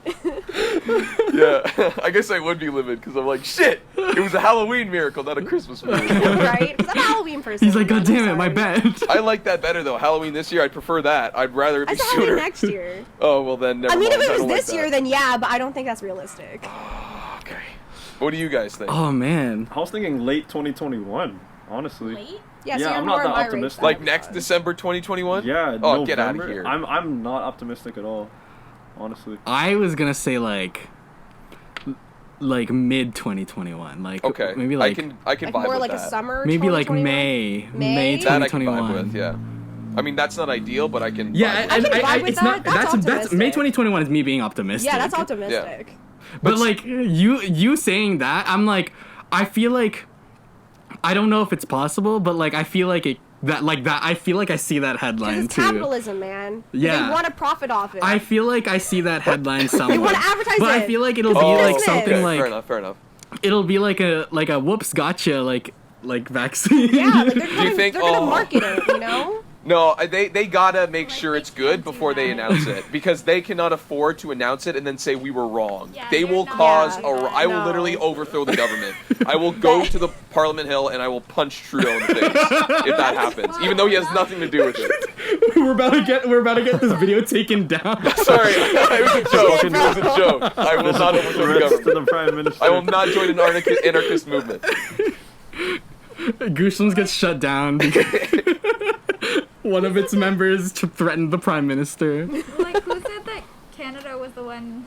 Yeah, I guess I would be livid because I'm like, shit. It was a Halloween miracle, not a Christmas miracle.
Right? Because I'm a Halloween person.
He's like,
man,
"God damn
I'm
it, my
sorry.
bed."
I like that better though. Halloween this year, I'd prefer that. I'd rather it
I
be
said Halloween
sooner.
next year.
Oh well, then never
I mean,
mind.
if it was
don't like
this year,
that.
then yeah, but I don't think that's realistic.
Okay. What do you guys think?
Oh man.
I was thinking late 2021, honestly.
Late?
Yeah, so
Yeah,
you're
I'm
more
not
in
that
my
optimistic.
range
Like next December 2021?
Yeah.
Oh, get out of
November.
here.
I'm not optimistic at all, honestly.
I was gonna say like mid 2021. Like
Okay.
maybe like
I can
Like
vibe
more
with
like
that.
a summer.
maybe like
2021?
May
May?
That I can
2021.
vibe with. Yeah. I mean, that's not ideal, but I can.
Yeah,
vibe with it.
can vibe with
it's
that.
not.
That's
That's May
optimistic.
2021 is me being optimistic.
Yeah, that's optimistic.
But like you saying that, I'm like, I feel like, I don't know if it's possible, but like I feel like I feel like I see that headline
It's
too.
capitalism, man.
Yeah.
They want to profit off it.
I feel like I see that headline somewhere.
They want to advertise
but
it.
I feel like it'll
It's
be like
business.
something
Okay,
like
fair enough.
it'll be like a whoops gotcha like vaccine.
Yeah, like they're
think-
gonna
oh.
market it, you know?
No, they gotta make
Like,
sure
they
it's good
can't do
before they
that.
announce it because they cannot afford to announce it and then say we were wrong.
Yeah,
they
they're
will
not
cause
gonna do that.
I will
No.
literally overthrow the government. I will go to the Parliament Hill and I will punch Trudeau in the face if that happens, even though he has nothing to do with it.
we're about to get this video taken down.
Sorry, it was a joke. It was a joke. I will not overthrow the
Threats to
government.
the Prime Minister.
I will not join an anarchist movement.
GOOSHLEMS gets shut down because one of its members threatened the Prime Minister.
Like, who said that Canada was the one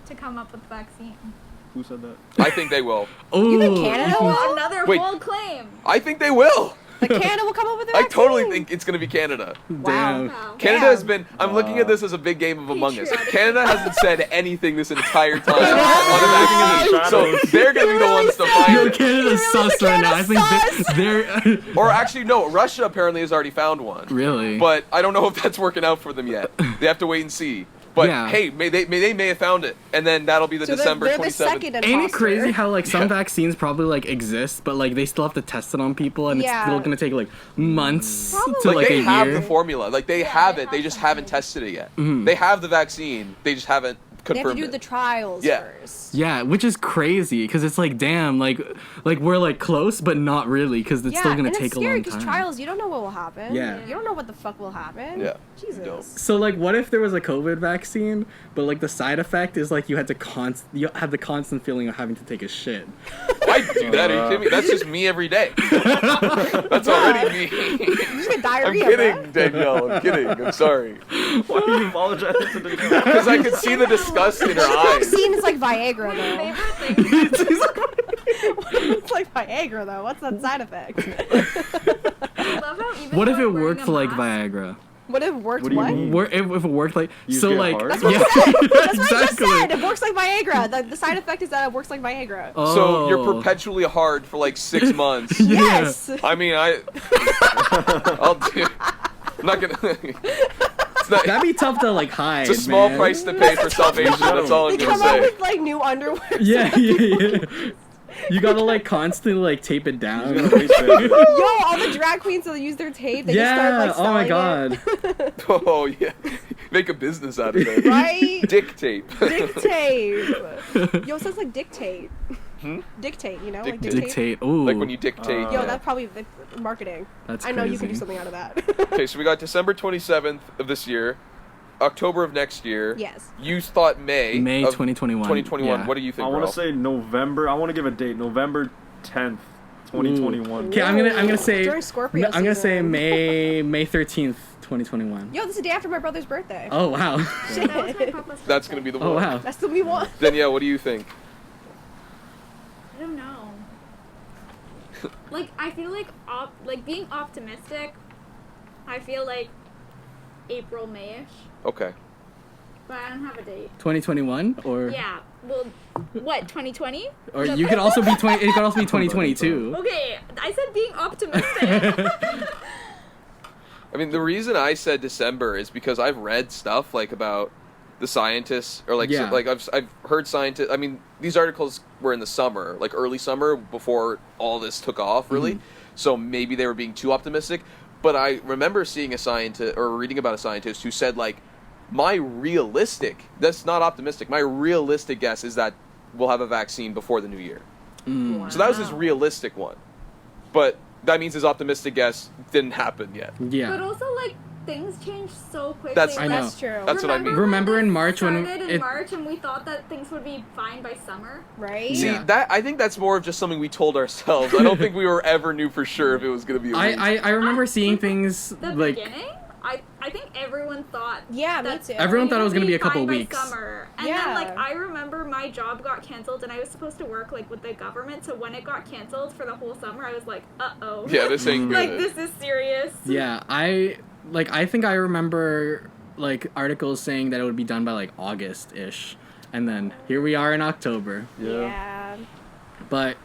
to come up with the vaccine?
Who said that?
I think they will.
Oh,
think Canada will?
Oh, another
Wait.
bold claim.
I think they will.
Like Canada will come up with a
I
vaccine.
totally think it's gonna be Canada.
Damn.
Wow.
Canada
Damn.
has been. I'm looking at this as a big game of Among Us.
Patriotic.
Canada hasn't said anything this entire time
Yeah.
on the vaccine, so they're gonna be the ones to find
Yo,
it.
Canada's
Really,
sus right now. I think
Canada's
they're
Or actually, no. Russia apparently has already found one.
really.
But I don't know if that's working out for them yet. They have to wait and see. But
Yeah.
hey, they may have found it, and then that'll be the
So
December
they're the
27th.
second imposter.
Ain't it crazy how like some
Yeah.
vaccines probably like exist, but like they still have to test it on people, and
Yeah.
it's still gonna take like months
Probably.
to
Like,
like
they
a
have
year.
the formula. Like they
Yeah,
have
they
it. They
have
just
something.
haven't tested it yet.
Mhm.
They have the vaccine. They just haven't
They have to
confirmed
do
it.
the trials
Yeah.
first.
Yeah, which is crazy because it's like damn, like we're like close, but not really because it's still gonna
and
take
it's
a
scary
long
because
time.
trials, you don't know what will happen.
Yeah.
You don't know what the fuck will happen.
Yeah, you
Jesus.
don't.
So like, what if there was a COVID vaccine, but like the side effect is like you had to you have the constant feeling of having to take a shit.
I do that. Are you kidding me? That's just me every day. That's already me.
You just get
I'm
diarrhea,
kidding,
man.
Danielle. I'm kidding. I'm sorry.
Why are you apologizing to the
Because I could see the disgust in her eyes.
Vaccine is like Viagra,
My
though.
favorite thing.
It's like Viagra, though. What's that side effect?
I love how even
What if
though
it
we're
worked
wearing
for
a
like
mask-
Viagra?
What if it worked?
What do you
What?
mean?
If it worked like
You
so
get
like
hard?
That's what
yeah,
I said. That's what I just
exactly.
said. It works like Viagra. The side effect is that it works like Viagra.
Oh.
So you're perpetually hard for like 6 months.
Yeah.
Yes.
I mean, I'll do. I'm not gonna. It's not.
That'd be tough to like hide.
It's a small
man.
price to pay for salvation. That's all
They
I'm gonna
come out
say.
with like new underwear.
Yeah. You gotta like constantly like tape it down.
Yo, all the drag queens that use their tape, they just start
Yeah.
like
Oh my
selling
god.
Oh yeah, make a business out of it.
it. Right?
Dick tape.
Dictate. Yo, it sounds like dictate.
Hmm?
Dictate, you know?
Dictate.
Like
Dictate. Ooh.
Like when you dictate.
Yo, that's probably the marketing.
That's
I know you can do
crazy.
something out of that.
Okay, so we got December 27th of this year, October of next year.
Yes.
You thought May.
May
of
2021.
2021.
Yeah.
What do you think,
I want to
Ralph?
say November. I want to give a date. November 10th, 2021.
Okay, I'm gonna say
During Scorpio
I'm gonna say
season.
May 13th, 2021.
Yo, this is the day after my brother's birthday.
Oh wow.
Shit.
That was my papa's
That's
birthday.
gonna be the
Oh
one.
wow.
That's the we want.
Danielle, what do you think?
I don't know. Like, I feel like being optimistic, I feel like April, May-ish,
Okay.
but I don't have a date.
2021 or
Yeah. Well, what, 2020?
or you could also be 20. It could also be 2022.
Okay, I said being optimistic.
I mean, the reason I said December is because I've read stuff like about the scientists, or like
Yeah.
like I've heard scientists. I mean, these articles were in the summer, like early summer, before all this took off, really. So maybe they were being too optimistic. But I remember seeing a scientist or reading about a scientist who said like, my realistic, that's not optimistic. My realistic guess is that we'll have a vaccine before the new year. So that was his realistic one. But that means his optimistic guess didn't happen yet.
Yeah.
But also, like, things change so quickly.
That's-
I know.
That's true.
That's what I mean.
Remember
when
in
this
March when
started in
it-
March and we thought that things would be fine by summer?
Right?
See,
Yeah.
that I think that's more of just something we told ourselves. I don't think we ever knew for sure if it was going to be a release.
I remember seeing things
The
like
beginning, I think everyone thought.
Yeah, me
that
too.
Everyone thought it was gonna be a couple
fine by
weeks.
Summer. And
Yeah.
then, like, I remember my job got canceled, and I was supposed to work, like, with the government, so when it got canceled for the whole summer, I was like, uh-oh.
Yeah, this ain't good.
Like, this is serious.
Yeah, I think I remember like articles saying that it would be done by like August-ish, and then here we are in October.
Yeah.
But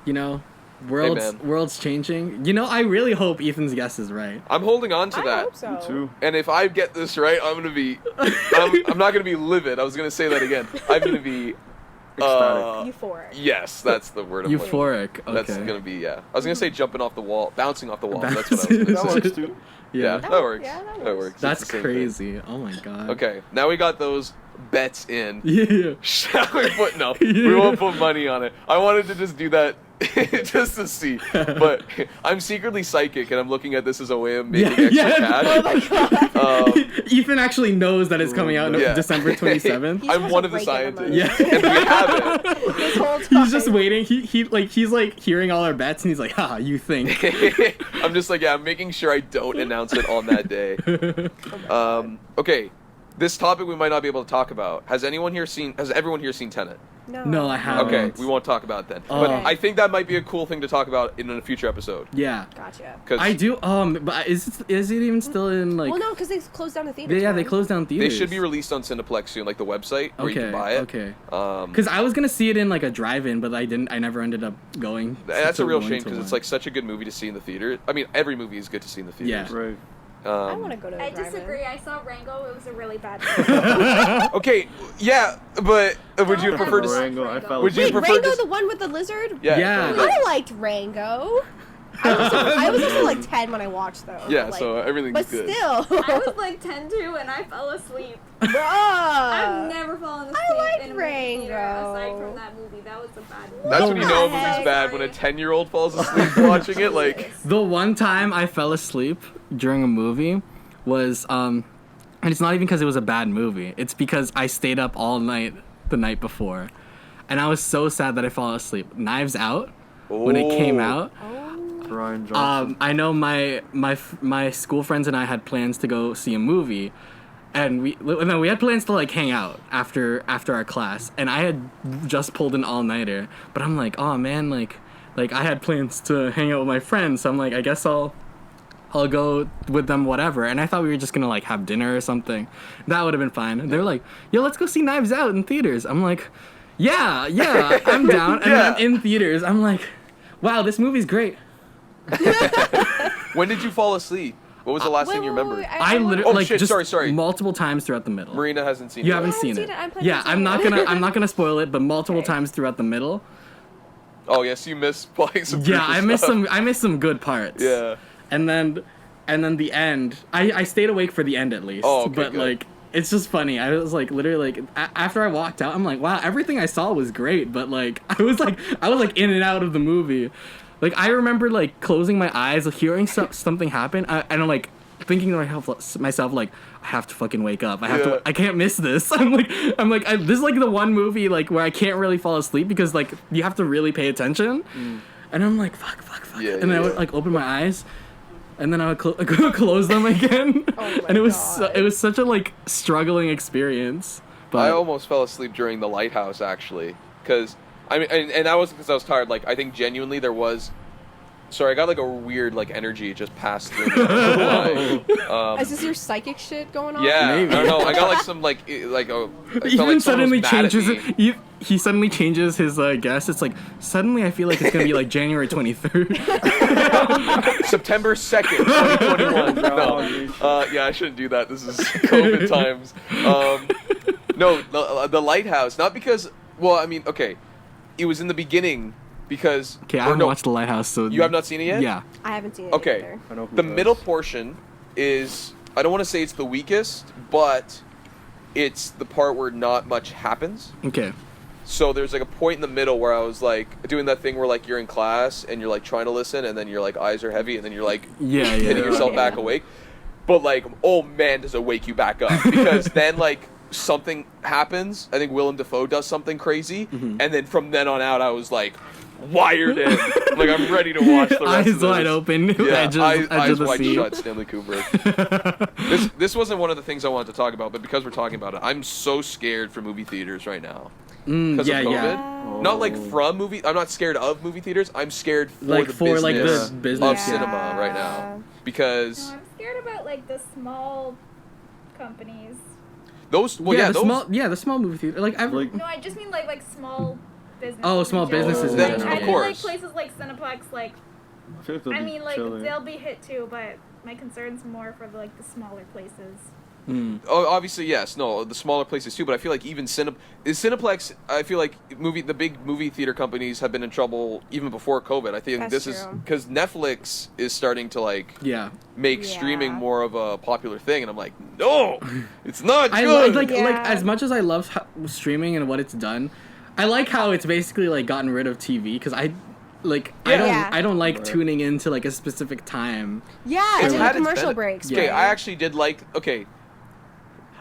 you know,
man.
world's changing. You know, I really hope Ethan's guess is right.
I'm holding on to
I
that.
hope so.
Me too.
And if I get this right, I'm gonna be. I'm not gonna be livid. I was gonna say that again. I'm gonna be.
Ecstatic.
Euphoric.
Yes, that's the word. I'm looking for.
Euphoric. Okay.
That's gonna be I was gonna say jumping off the wall, bouncing off the wall. That's what I was
That
gonna say.
works too.
Yeah,
Yeah.
that works.
Yeah, that
That
works.
works.
That's
It's the same thing.
crazy. Oh my god.
Okay, now we got those bets in.
Yeah.
Shall we put no? We won't put money on it. I wanted to just do that just to see, but I'm secretly psychic, and I'm looking at this as a way of making extra cash.
Oh my god.
Ethan actually knows that it's coming out
Yeah.
December 27th.
He's
I'm
supposed
one
to
of the
break it in
scientists,
Yeah.
and we have it.
This whole time.
He's just waiting. He's like hearing all our bets, and he's like, "Ha, you think?"
I'm just like, yeah, I'm making sure I don't announce it on that day. Okay, this topic we might not be able to talk about. Has everyone here seen Tenet?
No, I haven't.
Okay, we won't talk about it then.
Oh.
But I think that might be a cool thing to talk about in a future episode.
Yeah.
Gotcha.
Cause
I do. But is it even still in like?
Well, no, because they closed down the theater.
Yeah, they closed down
they
theaters.
should be released on Cineplex soon, like the website where you
Okay.
can buy it.
Okay.
Um,
Because I was gonna see it in like a drive-in, but I didn't. I never ended up going.
that's a
to
real
going
shame
to
because it's
one.
like such a good movie to see in the theater. I mean, every movie is good to see in the theaters.
Yeah.
Right.
I want to go to the
I
drive-in.
disagree. I saw Rango. It was a really bad movie.
Okay, yeah, but would you
Oh,
prefer to?
Rango.
Rango, I fell
Would you
Wait,
prefer
Rango,
to-
the one with the lizard?
Yeah.
Yeah.
I liked Rango. I was also like 10 when I watched though.
Yeah,
like,
so everything's
but
good.
still.
I was like 10 too, and I fell asleep.
Bruh.
I've never fallen asleep
liked
in a movie theater
Rango.
aside from that movie. That was a bad movie.
That's when you know a
What the
movie's
heck?
bad, when a 10-year-old falls asleep watching it. Like,
The one time I fell asleep during a movie was and it's not even because it was a bad movie. It's because I stayed up all night the night before, and I was so sad that I fell asleep. Knives Out when it came
Oh.
out.
Ryan Johnson.
I know my school friends and I had plans to go see a movie, and we had plans to like hang out after our class, and I had just pulled an all-nighter, but I'm like, oh man, like I had plans to hang out with my friends, so I'm like, I guess I'll go with them, whatever. And I thought we were just gonna like have dinner or something. That would have been fine. And they were like, yo, let's go see Knives Out in theaters. I'm like, yeah, I'm down. And
Yeah.
then in theaters, I'm like, wow, this movie's great.
when did you fall asleep? What was the last thing you remembered?
I literally
Oh,
like
shit,
just
sorry.
multiple times throughout the middle.
Marina hasn't seen
You
it.
haven't
I
seen
haven't
it.
seen it. I'm planning
Yeah,
to
I'm
see
not
it.
I'm not gonna spoil it, but multiple
Okay.
times throughout the middle.
Oh, yes, you missed playing some
Yeah,
crucial
I missed some good parts.
Yeah.
And then the end. I stayed awake for the end at least.
Oh, okay,
but
good.
like it's just funny. I was like literally like after I walked out, I'm like, wow, everything I saw was great, but like I was like in and out of the movie. Like I remember like closing my eyes, hearing something happen, and I'm like thinking to myself like, I have to fucking wake up. I can't miss this. I'm like this is like the one movie like where I can't really fall asleep because like you have to really pay attention. And I'm like fuck.
Yeah,
And then I would like open my eyes, and then I would close them again.
Oh my
and it was
God.
it was such a like struggling experience. But
I almost fell asleep during The Lighthouse, actually. Because, I mean, and that wasn't because I was tired. Like, I think genuinely there was... Sorry, I got like a weird like energy. It just passed through me. I don't know why.
Is this your psychic shit going on?
Yeah,
Maybe.
I don't know. I got like some I felt
Even
like someone
suddenly
was mad at
changes
me.
it. He suddenly changes his guess. It's like suddenly I feel like it's gonna be like January 23rd.
September 2nd, 2021.
Oh,
No. Yeah, I shouldn't do that. This is COVID times. No, the Lighthouse. Not because... Well, I mean, okay. It was in the beginning because...
Okay, I
or
haven't
no,
watched The Lighthouse, so
You have not seen it yet?
Yeah.
I haven't seen it
Okay.
either.
I know who
The
does.
middle portion is... I don't want to say it's the weakest, but it's the part where not much happens.
Okay.
So there's like a point in the middle where I was like doing that thing where like you're in class and you're like trying to listen and then your like eyes are heavy and then you're like
Yeah.
hitting yourself back awake. But like, oh man, does it wake you back up, because then like something happens. I think Willem Dafoe does something crazy, and then from then on out I was like, wired in. Like, I'm ready to watch the rest of
Eyes
this.
wide open.
Yeah, eyes
of the
wide
seat.
shut, Stanley Kubrick. This wasn't one of the things I wanted to talk about, but because we're talking about it, I'm so scared for movie theaters right now. Because of COVID. Not like from movie. I'm not scared of movie theaters. I'm scared for
Like,
the
for,
business,
like, the business,
of
yeah.
cinema right now. Because
No, I'm scared about like the small companies.
those, well,
yeah,
yeah,
the
those,
small movie theater. Like,
Like-
No, I just mean like small businesses.
Oh, small
in general.
businesses in
Then,
general.
I
of
mean, like
course.
places like Cineplex, like
I feel like they'll
I
be
mean, like
chilling.
they'll be hit too, but my concern's more for like the smaller places.
Oh, obviously, yes. No, the smaller places too. But I feel like even Cineplex. I feel like the big movie theater companies have been in trouble even before COVID. I think
That's
this is
true.
because Netflix is starting to like
Yeah.
make
Yeah.
streaming more of a popular thing, and I'm like, no, it's not
I
good.
like
Yeah.
as much as I love streaming and what it's done, I like how it's basically like gotten rid of TV because I
Yeah.
I don't like
Right.
tuning into like a specific time.
Yeah,
It's
and
had
the
its
commercial
benefit-
breaks.
Okay,
right?
I actually did like. Okay,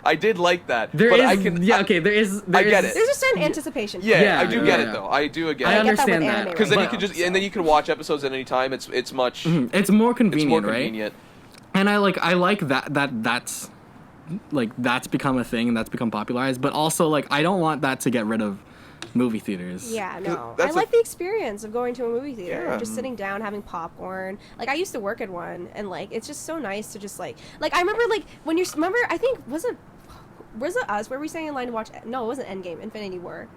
I did like that.
There
but
is
I can.
yeah
I-
okay there is
I get
is-
it.
There's a certain anticipation.
Yeah,
Yeah,
I do
yeah,
get
yeah.
it though. I do get
I
it.
get that with
understand that
anime
Because then
right
you could
now,
just and then you can watch episodes at any time. It's much.
It's more
It's
convenient,
more
right?
convenient.
And I like that's become a thing and that's become popularized. But also like I don't want that to get rid of movie theaters.
Yeah, no.
That's
I
a-
like the experience of going to a movie theater,
Yeah.
just sitting down, having popcorn. Like I used to work at one, and like it's just so nice to just like I remember like when you remember I think was it us where we staying in line to watch? No, it wasn't Endgame, Infinity War,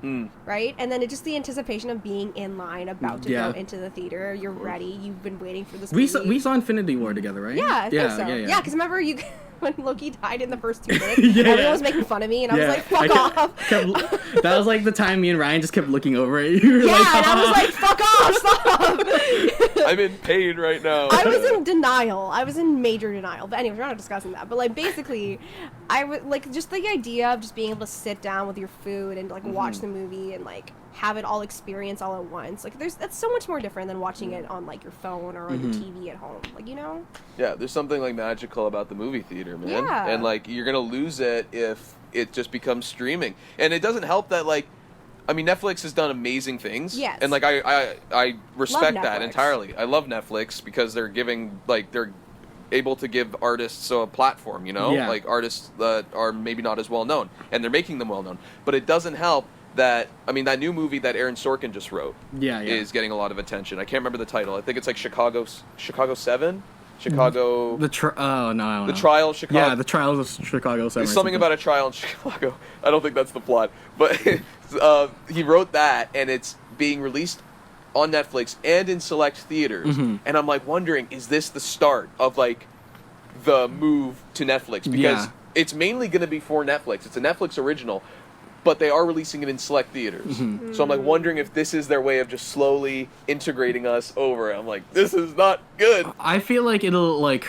right? And then it just the anticipation of being in line, about to
Yeah.
go into the theater. You're ready. You've been waiting for this.
We
movie.
saw Infinity War together, right?
Yeah, I think so. Yeah, because remember you when Loki died in the first 2 minutes,
Yeah.
everyone was making fun of me, and I was like, "Fuck off."
That was like the time me and Ryan just kept looking over at you.
Yeah,
like,
and I was like, "Fuck off, stop."
I'm in pain right now.
I was in denial. I was in major denial. But anyways, we're not discussing that. But like basically, I would like just the idea of just being able to sit down with your food and like watch the movie and like have it all experience all at once. Like that's so much more different than watching it on like your phone or on your TV at home. Like
Yeah, there's something like magical about the movie theater, man.
Yeah.
And like you're gonna lose it if it just becomes streaming. And it doesn't help that like I mean Netflix has done amazing things.
Yes.
And like I respect that
Netflix.
entirely. I love Netflix because they're giving like they're able to give artists a platform, you know?
Yeah.
Like artists that are maybe not as well known. And they're making them well known. But it doesn't help that I mean that new movie that Aaron Sorkin just wrote
Yeah.
is getting a lot of attention. I can't remember the title. I think it's like Chicago 7? Chicago
The oh no, I don't
The
know.
Trial of Chicago.
Yeah, the Trials of Chicago 7.
There's something about a trial in Chicago. I don't think that's the plot. But he wrote that, and it's being released on Netflix and in select theaters. And I'm like wondering, is this the start of like the move to Netflix? Because
Yeah.
it's mainly going to be for Netflix. It's a Netflix original, but they are releasing it in select theaters. So I'm like wondering if this is their way of just slowly integrating us over. I'm like, this is not good.
I feel like it'll like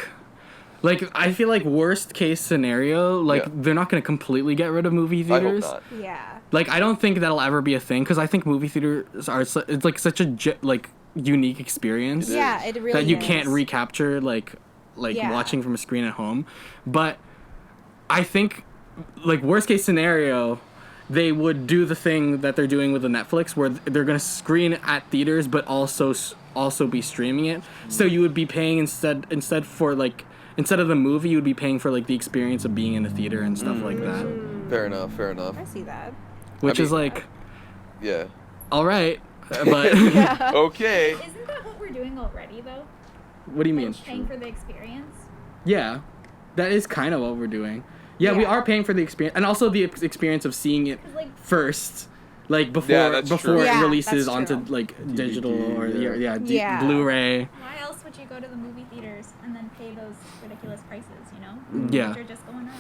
I feel like worst case scenario, like
Yeah.
they're not going to completely get rid of movie
I hope
theaters.
not.
yeah.
Like I don't think that'll ever be a thing because I think movie theaters are it's like such a like unique experience
Yeah, it really
that you
is.
can't recapture like
Yeah.
watching from a screen at home. But I think like worst case scenario, they would do the thing that they're doing with the Netflix where they're going to screen at theaters but also be streaming it. So you would be paying instead of the movie, you would be paying for like the experience of being in the theater and stuff like that.
Fair enough. Fair enough.
I see that.
Which
I
is
mean-
like
Yeah.
all right, but
Okay.
Isn't that what we're doing already though?
what do you mean?
Paying for the experience.
Yeah, that is kind of what we're doing. Yeah, we
Yeah.
are paying for the experience, and also the experience of seeing it
Like
first, like
Yeah,
before
that's
before
true.
it
Yeah,
releases
that's
onto
true.
like digital or
yeah.
Yeah.
Blu-ray.
why else would you go to the movie theaters and then pay those ridiculous prices, you know?
Yeah.
They're just going up.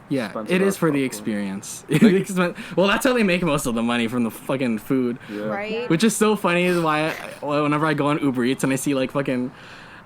Yeah,
Expensive
it is
ass
for the
popcorn.
experience. Well, that's how they make most of the money from the fucking food.
Yeah.
Right?
Which is so funny is why whenever I go on Uber Eats and I see like fucking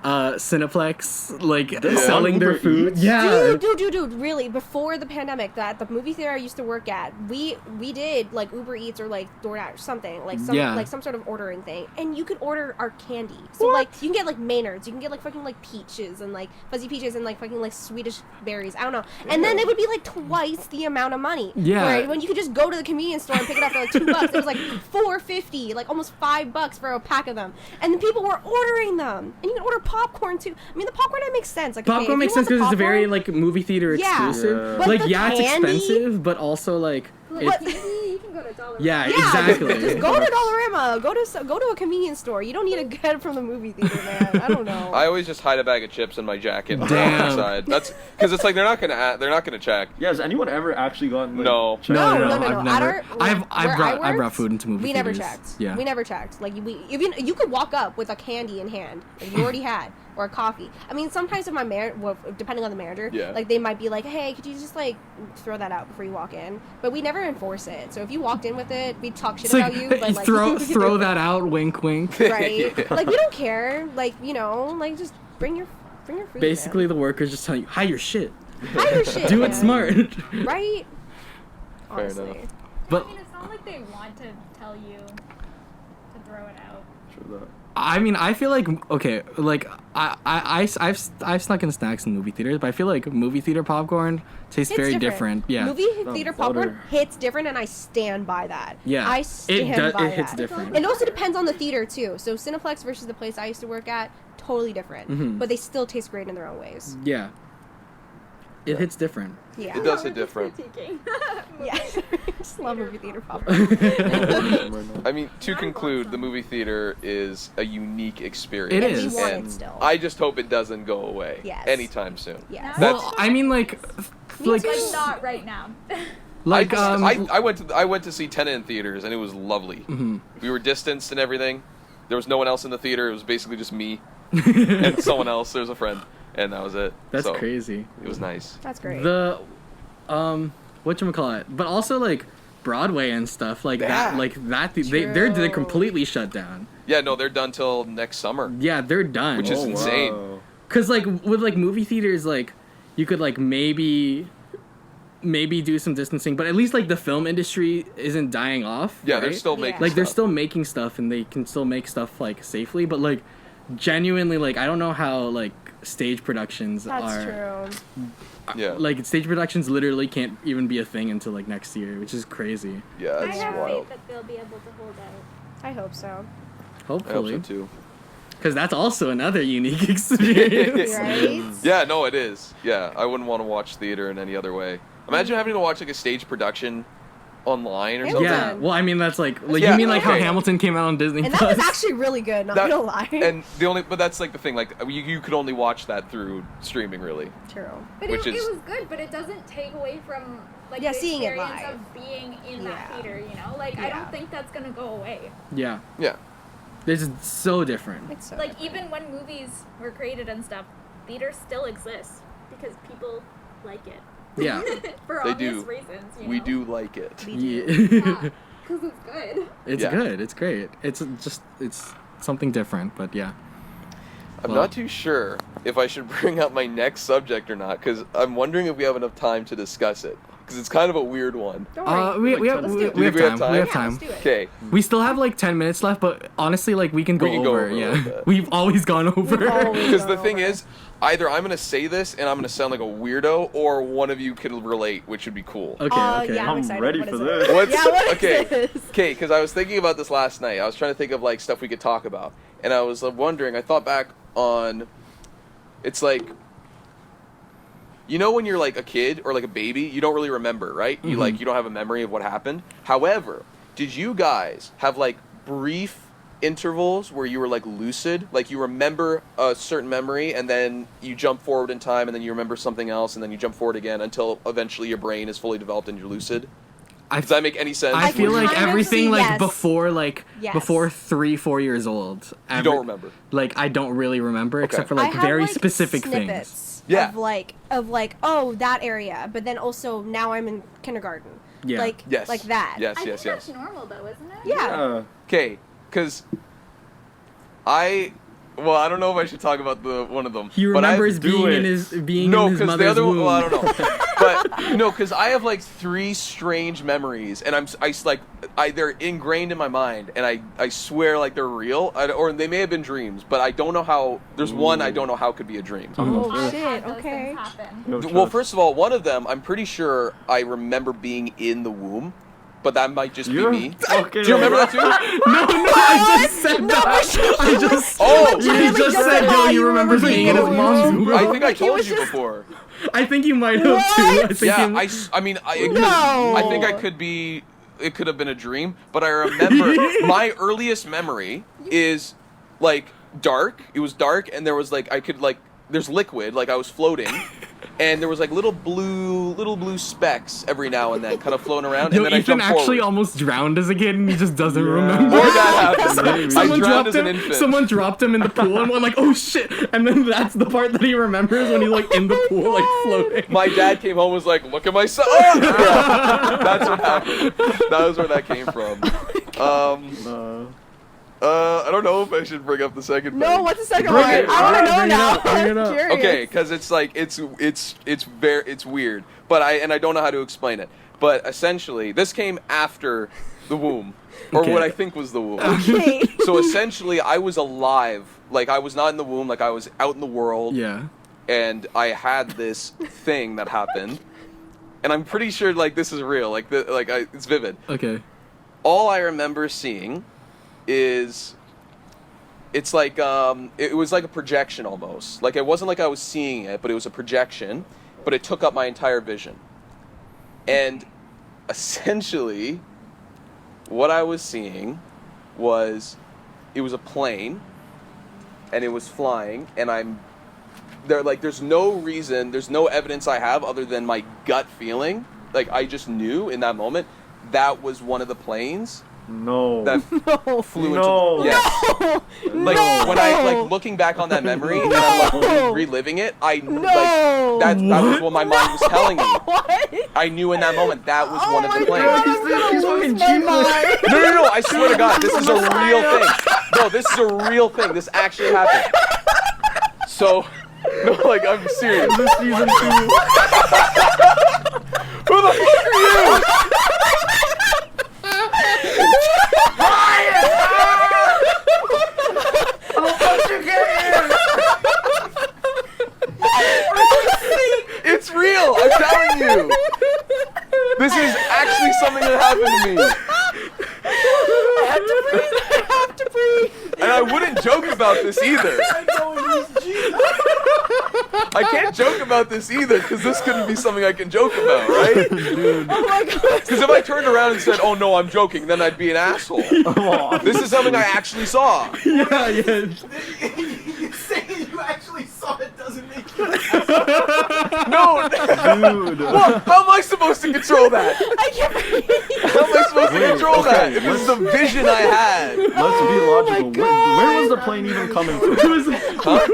Cineplex like
They're
selling
on
their
Uber
food.
Eats?
Yeah.
Dude, really, before the pandemic, at the movie theater I used to work at, we did like Uber Eats or like DoorDash or something, like some sort of ordering thing, and you could order our candy. So like you can get like Maynards, you can get like fucking like peaches and like fuzzy peaches and like fucking like Swedish berries. I don't know. And then it would be like twice the amount of money.
Yeah.
Right? When you could just go to the convenience store and pick it up for like $2. It was like $4.50, like almost $5 for a pack of them. And the people were ordering them. And you can order popcorn too. I mean, the popcorn that makes sense. Like
Popcorn makes sense because it's very like movie theater
Yeah.
exclusive.
Yeah.
But
Like
the
it's
candy-
expensive, but also like
But-
You can go to Dollar
yeah,
Yeah,
exactly.
Just go to Dollarama. Go to a convenience store. You don't need to get it from the movie theater, man. I don't know.
I always just hide a bag of chips in my jacket and
Damn.
on the side. That's because it's like they're not gonna check.
Yeah, has anyone ever actually gotten like,
No.
checked?
No.
No.
I've never.
Where
I brought
worked,
food into movie
we
theaters.
never checked.
Yeah.
We never checked. Like you could walk up with a candy in hand that you already had or a coffee. I mean, sometimes if depending on the manager,
Yeah.
like they might be like, hey, could you just like throw that out before you walk in? But we never enforce it. So if you walked in with it, we'd talk shit
It's like,
about you. But like
throw that out, wink, wink.
right? Like we don't care. Like like just bring your food.
Basically, the workers just tell you, hide your shit.
hide your shit.
Do it
man.
smart.
Right?
Fair
Honestly.
enough.
But
I mean, it's not like they want to tell you to throw it out.
True that.
I mean, I feel like okay, like I've snuck in snacks in movie theaters, but I feel like movie theater popcorn tastes
It's
very different. Yeah.
Movie theater popcorn
butter.
hits different, and I stand by that.
Yeah.
I stand by
it hits
that.
different.
It also depends on the theater too. So Cineplex versus the place I used to work at, totally different.
Mhm.
But they still taste great in their own ways.
Yeah. It hits different.
Yeah.
It does hit different.
Yeah. Just love movie theater popcorn.
I mean, to conclude, the movie theater is a unique experience.
It
And
is.
we want
And
it still.
I just hope it doesn't go away
Yes.
anytime soon.
Yes.
That's-
Well, I mean, like
Like not right now.
I went to see Tenet in theaters and it was lovely.
Mhm.
We were distanced and everything. There was no one else in the theater. It was basically just me and someone else. There was a friend, and that was it.
That's
So,
crazy.
It was nice.
That's great.
The whatchamacallit, but also like Broadway and stuff like that,
Yeah.
like that they're
True.
completely shut down.
Yeah, no, they're done till next summer.
Yeah, they're done.
Which is
Oh,
insane.
wow.
Cause like with like movie theaters, like you could like maybe do some distancing, but at least like the film industry isn't dying off.
Yeah, they're
right?
still
Yeah.
making
like they're
stuff.
still making stuff and they can still make stuff like safely, but like genuinely, like I don't know how like stage productions
That's
are.
true.
Yeah.
Like stage productions literally can't even be a thing until like next year, which is crazy.
Yeah,
I
it's
have
wild.
faith that they'll be able to hold out.
I hope so.
I hope
Hopefully,
so too.
because that's also another unique experience.
Right?
Yeah, no, it is. Yeah, I wouldn't want to watch theater in any other way. Imagine having to watch like a stage production online or something.
Yeah, well, I mean that's like
Yeah,
you mean like how
okay.
Hamilton came out on Disney
And that
Plus?
was actually really good, not
That-
gonna lie.
And but that's like the thing. Like you could only watch that through streaming, really.
True.
But
Which
it
is-
was good, but it doesn't take away from like
Yeah,
the
seeing it
experience
live.
of being in that
Yeah.
theater. You know, like I
Yeah.
don't think that's gonna go away.
Yeah,
Yeah.
this is so different.
It's so
Like
different.
even when movies were created and stuff, theater still exists because people like it.
Yeah,
For
They
obvious
do.
reasons. You
We
know?
do like it.
yeah.
Because it's good.
It's
Yeah.
good. It's great. It's something different, but yeah.
I'm
Well-
not too sure if I should bring up my next subject or not, because I'm wondering if we have enough time to discuss it, because it's kind of a weird one.
Don't worry.
We have
Let's do it.
we have
Do we have
time.
time?
We have
Yeah,
time.
let's do it.
Okay.
We still have like 10 minutes left, but honestly, like we can go
We can go
over.
over a
Yeah,
little bit.
we've always gone over.
always-
Because the
go
thing
over.
is, either I'm gonna say this and I'm gonna sound like a weirdo, or one of you can relate, which would be cool.
Okay, okay.
Yeah, I'm
I'm
excited.
ready
What
for
is it?
this.
What's
Yeah, what is
okay?
this?
Okay, because I was thinking about this last night. I was trying to think of like stuff we could talk about, and I was wondering. I thought back on, it's like, you know, when you're like a kid or like a baby, you don't really remember, right? You
Mhm.
you don't have a memory of what happened. However, did you guys have like brief intervals where you were like lucid, like you remember a certain memory and then you jump forward in time and then you remember something else and then you jump forward again until eventually your brain is fully developed and you're lucid? Does that make any sense?
I feel like
kind of
everything
see
like
yes.
before before 3-4 years old.
You don't remember.
Like I don't really remember except for
I
like
have,
very
like,
specific things.
snippets
Yeah.
of like oh that area, but then also now I'm in kindergarten.
Yeah.
Like
Yes.
like that.
Yes,
I
yes,
think
yes.
that's normal though, isn't it?
Yeah.
Okay, because I Well, I don't know if I should talk about one of them.
He
but
remembers
do
being
it.
in his being
No,
in his
because
mother's
the other
womb.
one. Well, I don't know. But no, because I have like 3 strange memories, and they're ingrained in my mind, and I swear like they're real, or they may have been dreams, but I don't know how. There's one I don't know how could be a dream.
Oh
I've
shit.
had those
Okay.
things happen.
No
Well,
trust.
first of all, one of them, I'm pretty sure I remember being in the womb, but that might just
You're
be me.
fucking
Do you remember that too?
No, I just said that. I just.
Oh,
You
legitimately
just
just
said,
said,
yo,
"Oh,
you
you
remember
remember
being in his
being in
mom's
the
womb.
I think I
Like, he
told
was
you
just-
before.
I think you might have too. I think
Yeah,
you...
I mean,
No.
I think I could be. It could have been a dream, but I remember my earliest memory is like dark. It was dark, and there was like there's liquid, like I was floating, and there was like little blue specks every now and then, kind of floating around.
Yo,
and then
Ethan
I jumped
actually
forward.
almost drowned as a kid, and he just doesn't remember.
Or that happened.
Maybe.
I
Someone
drowned
dropped
as an
him.
infant.
Someone dropped him in the pool and went like, "Oh shit!" And then that's the part that he remembers when he's like in the pool, like floating.
My dad came home and was like, "Look at my son." Yeah, that's what happened. That was where that came from. I don't know if I should bring up the second
No,
thing.
what's the second
Bring
one?
it.
I want to know
Bring it
now.
up, bring it up.
I'm curious.
Okay, because it's like it's weird, but I don't know how to explain it. But essentially, this came after the womb, or
Okay.
what I think was the womb.
Okay.
So essentially, I was alive, like I was not in the womb, like I was out in the world,
Yeah.
and I had this thing that happened, and I'm pretty sure like this is real, like it's vivid.
Okay.
All I remember seeing is it's like it was like a projection almost. Like it wasn't like I was seeing it, but it was a projection, but it took up my entire vision. And essentially what I was seeing was it was a plane and it was flying, and there's no reason, there's no evidence I have other than my gut feeling. Like I just knew in that moment that was one of the planes
No.
that
No.
flew
No.
into yes. Like
No.
when I like looking back on that memory and I'm like reliving it, I
No.
like that was what my mind was telling me.
What?
I knew in that moment that was
Oh
one of
my
the planes.
God, I'm gonna
He's
lose
fucking
my
genius.
mind.
No, I swear to God, this is a real thing. No, this is a real thing. This actually happened. So, no, like I'm serious.
This season 2.
Who the fuck are you? It's real. I'm telling you. This is actually something that happened to me.
I have to breathe.
And I wouldn't joke about this either. I can't joke about this either, because this couldn't be something I can joke about, right?
Dude.
Oh my God.
Because if I turned around and said, "Oh no, I'm joking," then I'd be an asshole. This is something I actually saw.
Yeah.
You saying you actually saw it doesn't make you
No.
Dude.
What? How am I supposed to control that?
I can't breathe.
How am I supposed to
Wait,
control
okay,
that? If this is the vision I had.
Let's be
Oh
logical.
my
Where was the
God.
plane even coming from?
Huh?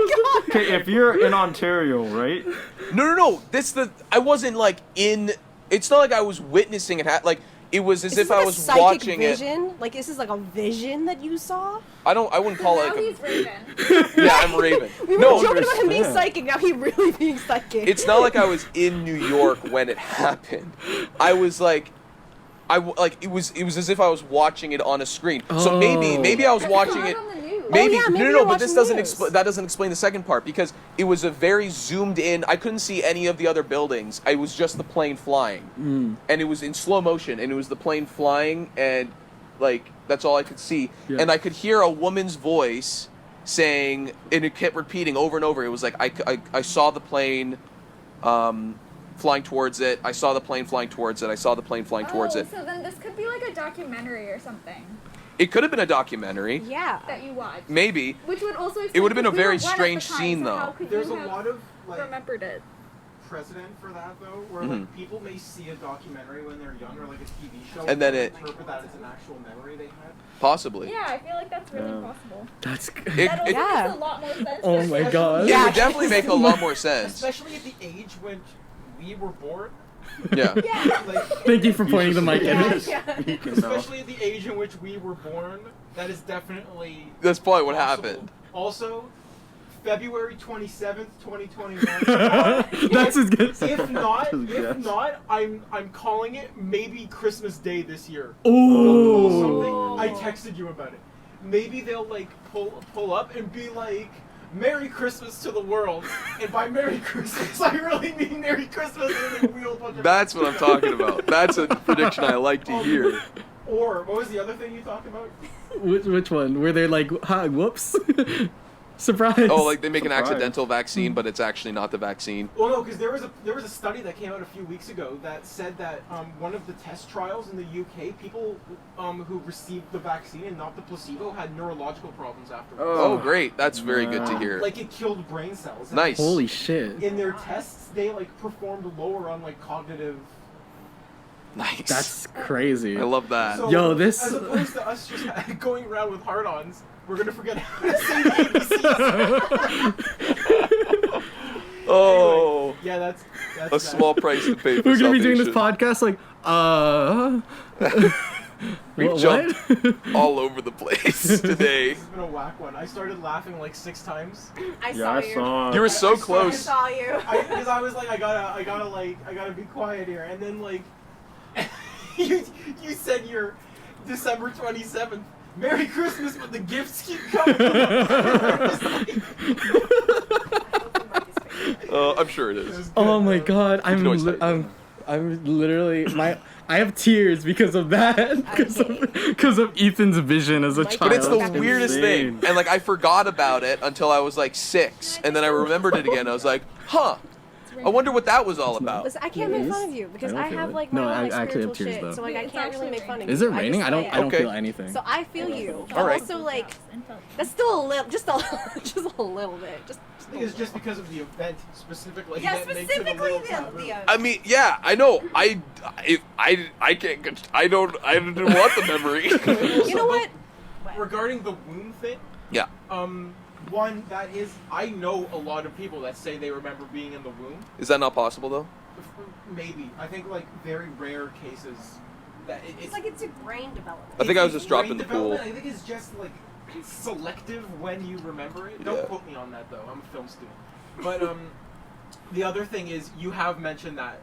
Okay, if you're in Ontario, right?
No. I wasn't like in. It's not like I was witnessing it. Like it was as
Is
if
this like
I
a
was
psychic
watching it.
vision? Like this is like a vision that you saw?
I wouldn't call it
Now
like
he's Raven.
yeah, I'm Raven.
We were
No,
joking about him being
understand.
psychic. Now he really being psychic.
it's not like I was in New York when it happened. I was like, it was as if I was watching it on a screen. So maybe I was watching it.
On the news.
Maybe,
yeah, maybe
no,
you're
but this
watching
doesn't
news.
that doesn't explain the second part, because it was a very zoomed in. I couldn't see any of the other buildings. It was just the plane flying, and it was in slow motion, and it was the plane flying, and like that's all I could see,
Yeah.
and I could hear a woman's voice saying, and it kept repeating over and over. It was like I saw the plane. Flying towards it. I saw the plane flying towards it. I saw the plane flying towards it.
So then this could be like a documentary or something
It could have been a documentary.
yeah.
that you watched.
Maybe.
Which would also
It would have been a
explain-
very
we were one at
strange
the time,
scene,
so
though.
how could
There's
you
a
have
lot of like
remembered it.
precedent for that though, where
Mhm.
like people may see a documentary when they're young or like a TV show,
And then it-
interpret that as an actual memory they had.
Possibly.
Yeah, I feel like that's really
Yeah.
possible.
That's.
It,
That also
it,
Yeah.
makes a lot more sense.
Oh
than-
my God.
it
Yeah.
would definitely make a lot more sense.
Especially at the age when we were born.
Yeah.
Yeah.
Like,
Thank you for pointing the mic
Yeah,
in.
yeah.
You can know.
especially at the age in which we were born, that is definitely
That's probably what
possible.
happened.
Also, February 27th, 2021.
That's as good.
If not, I'm calling it maybe Christmas Day this year.
Ooh.
Something. I texted you about it. Maybe they'll like pull up and be like, "Merry Christmas to the world," and by Merry Christmas I really mean Merry Christmas, and then wheel a bunch of.
That's what I'm talking about. That's a prediction I like to hear.
Or what was the other thing you talked about?
Which one? Where they're like, whoops. Surprise.
Oh, like they make an
Surprise.
accidental vaccine, but it's actually not the vaccine.
Well, no, because there was a study that came out a few weeks ago that said that one of the test trials in the UK, people who received the vaccine and not the placebo had neurological problems afterwards.
Oh, great. That's very good to hear.
Like it killed brain cells. And
Nice.
Holy shit.
In their tests, they like performed lower on like cognitive.
Nice.
That's crazy.
I love that.
So,
Yo, this-
as opposed to us just going around with hard-ons, we're gonna forget how to say ABCs.
Oh,
Anyway, yeah, that's
a
that.
small price to pay for
We're gonna be doing this
salvation.
podcast like,
We've
what?
jumped all over the place today.
This has been a whack one. I started laughing like 6 times.
I
Yeah,
saw
I
you.
saw.
You were so
I
close.
saw you.
Because I was like, I gotta be quiet here, and then like, you said you're December 27th. Merry Christmas, but the gifts keep coming.
I'm sure it is.
Oh my god,
can always type it.
I'm literally I have tears because of that. Because of Ethan's vision as a
But
child.
But it's the
That's
weirdest
insane.
thing. And like I forgot about it until I was like 6. And then I remembered it again. I was like, huh. I wonder what that was all about.
Listen, I can't
It
make
is?
fun of you because
I don't
I
feel
have
it.
like
No,
my own
I
like
actually have
spiritual
tears,
shit,
though.
so like I
It's
can't really
actually
make fun of you.
Is it
I
raining?
just
I don't
say
I don't
Okay.
feel anything.
So I feel you. But
All right.
also like that's still a little, just a little bit. Just
I think it's just because of the event specifically.
yeah,
that makes it a
specifically
little taboo.
I mean, yeah, I know. I can't. I don't want the memory.
You know what?
Regarding the womb thing,
Yeah.
one that is, I know a lot of people that say they remember being in the womb.
Is that not possible though?
Maybe I think like very rare cases that
It's like it's a brain development.
I think I was
it's
just dropped in
brain
the pool.
development. I think it's just like selective when you remember it.
Yeah.
Don't quote me on that though. I'm a film student. But the other thing is you have mentioned that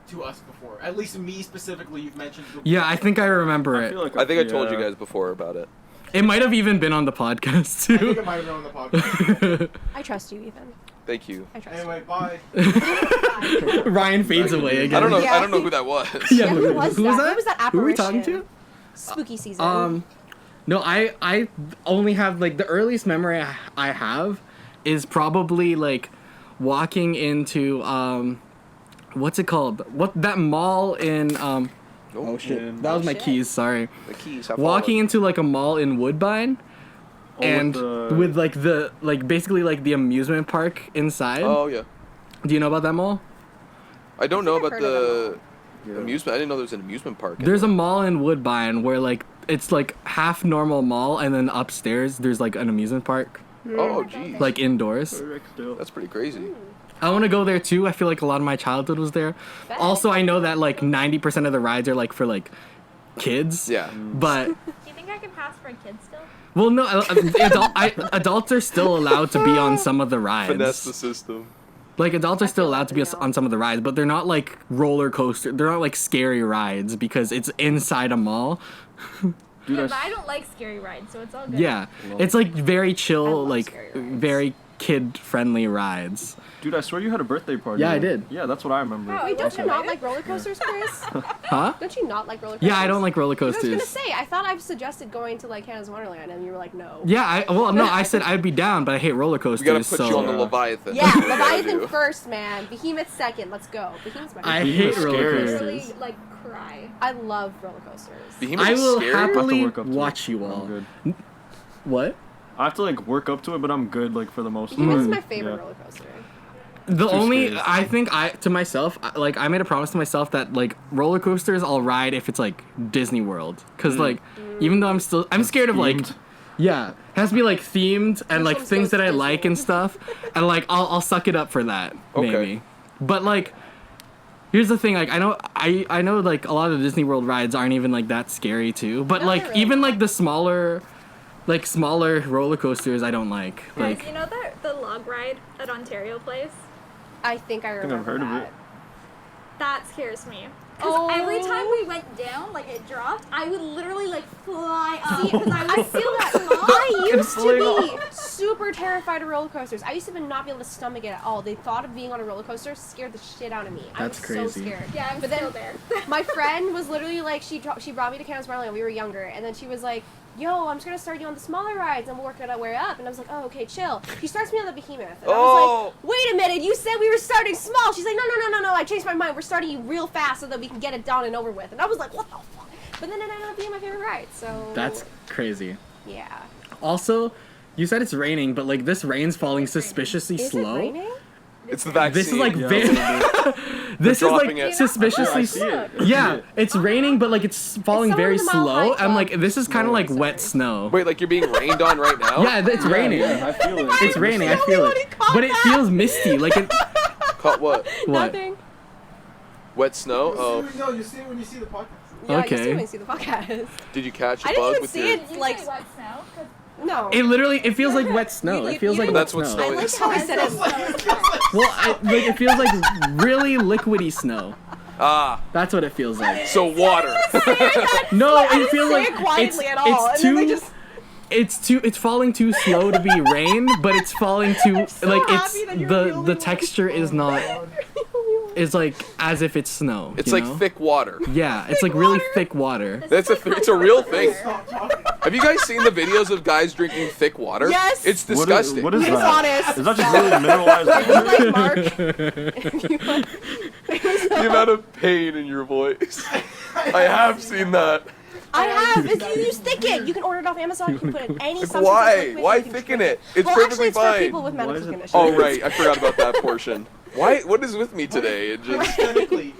to us before. At least me specifically, you've mentioned.
Yeah, I think I remember
I
it.
feel like
I think I told you
yeah.
guys before about it.
It might have even been on the podcast
I think
too.
it might have been on the podcast.
I trust you, Ethan.
Thank you.
I trust
Anyway, bye.
Ryan fades away again.
I don't know.
Yeah.
I don't know who that was.
Yeah,
who was
who was
that?
that?
Who was that
Who are we talking
apparition?
to?
you. Spooky season.
No, I only have like the earliest memory I have is probably like walking into what's it called? What that mall in oh shit. That was my
shit.
keys, sorry.
The keys have
Walking
fallen.
into like a mall in Woodbine
Oh,
and
with the-
with like the like basically like the amusement park inside.
Oh yeah.
Do you know about that mall?
I don't know
I've
about
heard of
the
Yeah.
amusement. I didn't know there was an amusement park. in
There's a
there.
mall in Woodbine where like it's like half normal mall and then upstairs there's like an amusement park
Oh geez.
like indoors.
Still.
That's pretty crazy.
I want to go there too. I feel like a lot of my childhood was there.
Bet.
Also, I know that like 90% of the rides are like for like kids.
Yeah.
But
Do you think I could pass for a kid still?
well, no, adults are still allowed to be on some of the rides.
Finesse the system.
Like adults are
I
still
feel
allowed to be
that now.
on some of the rides, but they're not like roller coaster. They're not like scary rides because it's inside a mall.
Dude,
Yeah,
I
but I don't like scary rides, so it's all good.
Yeah, it's like very
I
chill,
love
like
scary rides.
very kid-friendly rides.
Dude, I swear you had a birthday party.
Yeah, I did.
Yeah, that's what I remember.
Oh,
Wait, don't
also
you not
right?
like roller coasters, Chris?
Huh?
Don't you not like roller coasters?
Yeah, I don't like roller
I was
coasters.
gonna say, I thought I've suggested going to like Hannah's Wonderland, and you were like, no.
Yeah, I said I'd be down, but I hate roller
We
coasters.
gotta put
so
you on the Leviathan.
Yeah,
That's what we gotta
Leviathan
do.
first, man. Behemoth second. Let's go. Behemoth's my
I
favorite.
hate roller
Scary.
coasters.
Literally, like, cry.
I love roller coasters.
Behemoth
I
is
will
scary?
I have to
happily
work up to
watch
it.
you
I'm
all.
good.
What?
I have to like work up to it, but I'm good like for the most part.
Behemoth's my favorite
Yeah.
roller coaster.
The
Too
only
scary.
I think to myself like I made a promise to myself that like roller coasters I'll ride if it's like Disney World because like even though I'm scared of like
Themed.
yeah it has to be like themed and like
one's
things
goes
that I
Disney?
like and stuff and like I'll suck it up for that
Okay.
maybe but like here's the thing like I know like a lot of the Disney World rides aren't even like that scary too but
No,
like
they're really
even
not.
like the smaller like smaller roller coasters I don't like.
Guys,
Like
you know the log ride at Ontario Place?
I think I remember
I've heard of
that.
it.
That scares me. Because every
Oh.
time we went down, like it dropped, I would literally like fly up because I
I
was
feel
so
that.
small.
I used to
fling
be super terrified of roller coasters. I used to not be able to stomach it at all. The thought of being on a roller coaster scared the shit out of me.
That's
I was
crazy.
so scared.
Yeah, I'm
But then
still there.
my friend was literally like, she brought me to Canada's Wonderland when we were younger, and then she was like, yo, I'm just gonna start you on the smaller rides and we'll work it our way up. And I was like, oh, okay, chill. She starts me on the Behemoth. And I was like, wait a minute, you said we were starting small. She's like, no, I changed my mind. We're starting you real fast so that we can get it done and over with. And I was like, what the fuck? But then it ended up being my favorite ride, so.
that's crazy.
Yeah.
Also, you said it's raining, but like this rain's falling suspiciously
Is
slow.
it raining?
It's the vaccine.
This is like
Yeah,
this is
dropping
like
it.
suspiciously
I see it.
Yeah, it's raining, but like it's falling
somewhere
very
in the Mile
slow.
High
I'm like,
Club.
this is kind of like
Sorry.
wet snow.
Wait, like you're being rained on right now?
Yeah, it's raining.
Yeah, I feel it.
It's raining. I feel
Only one
it,
who caught
but it
that.
feels misty. Like it.
Caught what?
What?
Nothing.
Wet snow? Oh.
No, you see it when you see the podcast.
Yeah,
Okay.
you see when you see the podcast.
Did you catch a
I didn't
bug
even
with
see
your...
it.
Did you
Like-
say wet snow? 'Cause
No.
It literally. It feels like wet snow.
You-
It feels
you
like
didn't-
wet
That's what
snow.
snow
I like
is.
how I said it.
Well, like it feels like really liquidy snow.
Ah,
That's what it feels like.
so water.
No,
I
it
didn't
feels
say
like
it quietly
it's,
at all,
it's
and then
too.
they just-
It's falling too slow to be rain, but it's falling too
so
like
happy
it's
that you're the only
the
one.
texture is not is like as if it's snow.
It's
you
like
know?
thick water.
Yeah, it's like really thick water.
That's it's a real thing. Have you guys seen the videos of guys drinking thick water?
Yes.
It's disgusting.
What is
It's
that?
honest.
Is that just really mineralized
It's
water?
like Mark.
The amount of pain in your voice. I have seen that.
I have. If you use thicken, you can order it off Amazon. You can put it in any substance.
Why?
liquid,
Why
you can
thicken
drink
it? It's
well,
perfectly
actually, it's
fine.
for people with
Why
medical
is it-
conditions.
Oh right, I forgot about that portion. Why? What is with me today? It just
Hypothetically,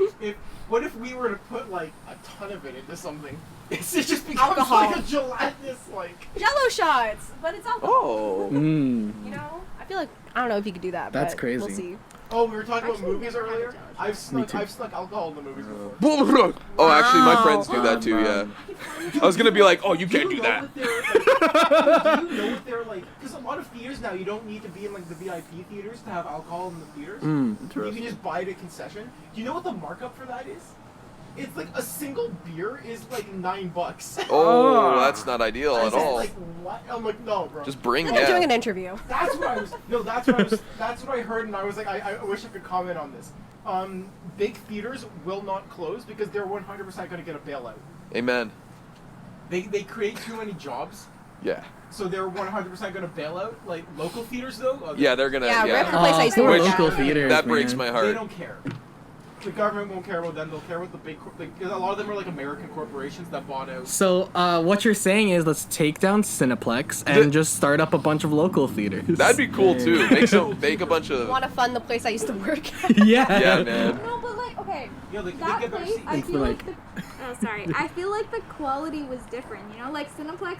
what if we were to put like a ton of it into something? It just becomes
Alcohol.
like a gelatinous like.
Jello shots, but it's alcohol.
oh.
Mm.
You know, I feel like I don't know if you could do that.
That's
but
crazy.
We'll see.
Oh, we were talking about
Actually,
movies
never had a
earlier.
Jello shot.
I've snuck alcohol in the movies before.
Oh, actually, my
Wow.
friends do that too. Yeah. I was gonna be like, oh, you can't do that.
Do you know what they're like? Because a lot of theaters now, you don't need to be in like the VIP theaters to have alcohol in the theaters. You can just buy it at concession. Do you know what the markup for that is? It's like a single beer is like $9.
Oh, that's not ideal
I
at
said,
all.
like what? I'm like, no, bro.
Just bring
They're doing
yeah.
an interview.
That's what I was. No, that's what I was. That's what I heard, and I was like, I wish I could comment on this. Big theaters will not close because they're 100% going to get a bailout.
Amen.
They create too many jobs,
Yeah.
so they're 100% going to bail out. Like local theaters, though.
Yeah, they're gonna.
Yeah,
Yeah.
Rip the place I used to
poor
work
local
at.
theaters.
That breaks
man.
my
They
heart.
don't care. The government won't care about them. They'll care about the big. Because a lot of them are like American corporations that bought out.
So, what you're saying is let's take down Cineplex and
The-
just start up a bunch of local theaters.
That'd be cool too. Make a bunch of.
Want to fund the place I used to work at?
yeah.
Yeah, man.
No, but like, okay,
Yeah, they
that
get better
place,
seats.
I
It's
feel
like-
like the, oh, sorry. I feel like the quality was different, you know? Like, Cineplex,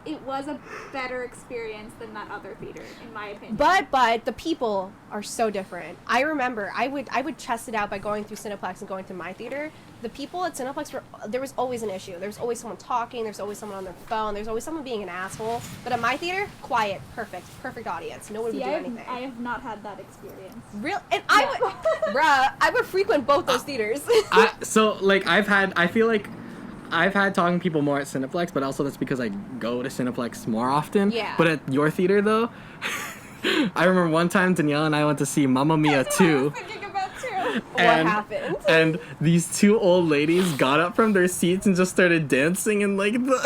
it was a better experience than that other theater, in my opinion.
But the people are so different. I remember I would test it out by going through Cineplex and going to my theater. The people at Cineplex there was always an issue. There was always someone talking. There's always someone on their phone. There's always someone being an asshole. But at my theater, quiet, perfect audience. No one
See,
would do
I
anything.
have not had that experience.
Real and I would, bruh, I would frequent both those theaters.
So like I feel like I've had talking to people more at Cineplex, but also that's because I go to Cineplex more often.
Yeah.
But at your theater though, I remember one time Danielle and I went to see Mamma Mia 2.
Thinking about too.
What
and,
happened?
And these two old ladies got up from their seats and just started dancing in like the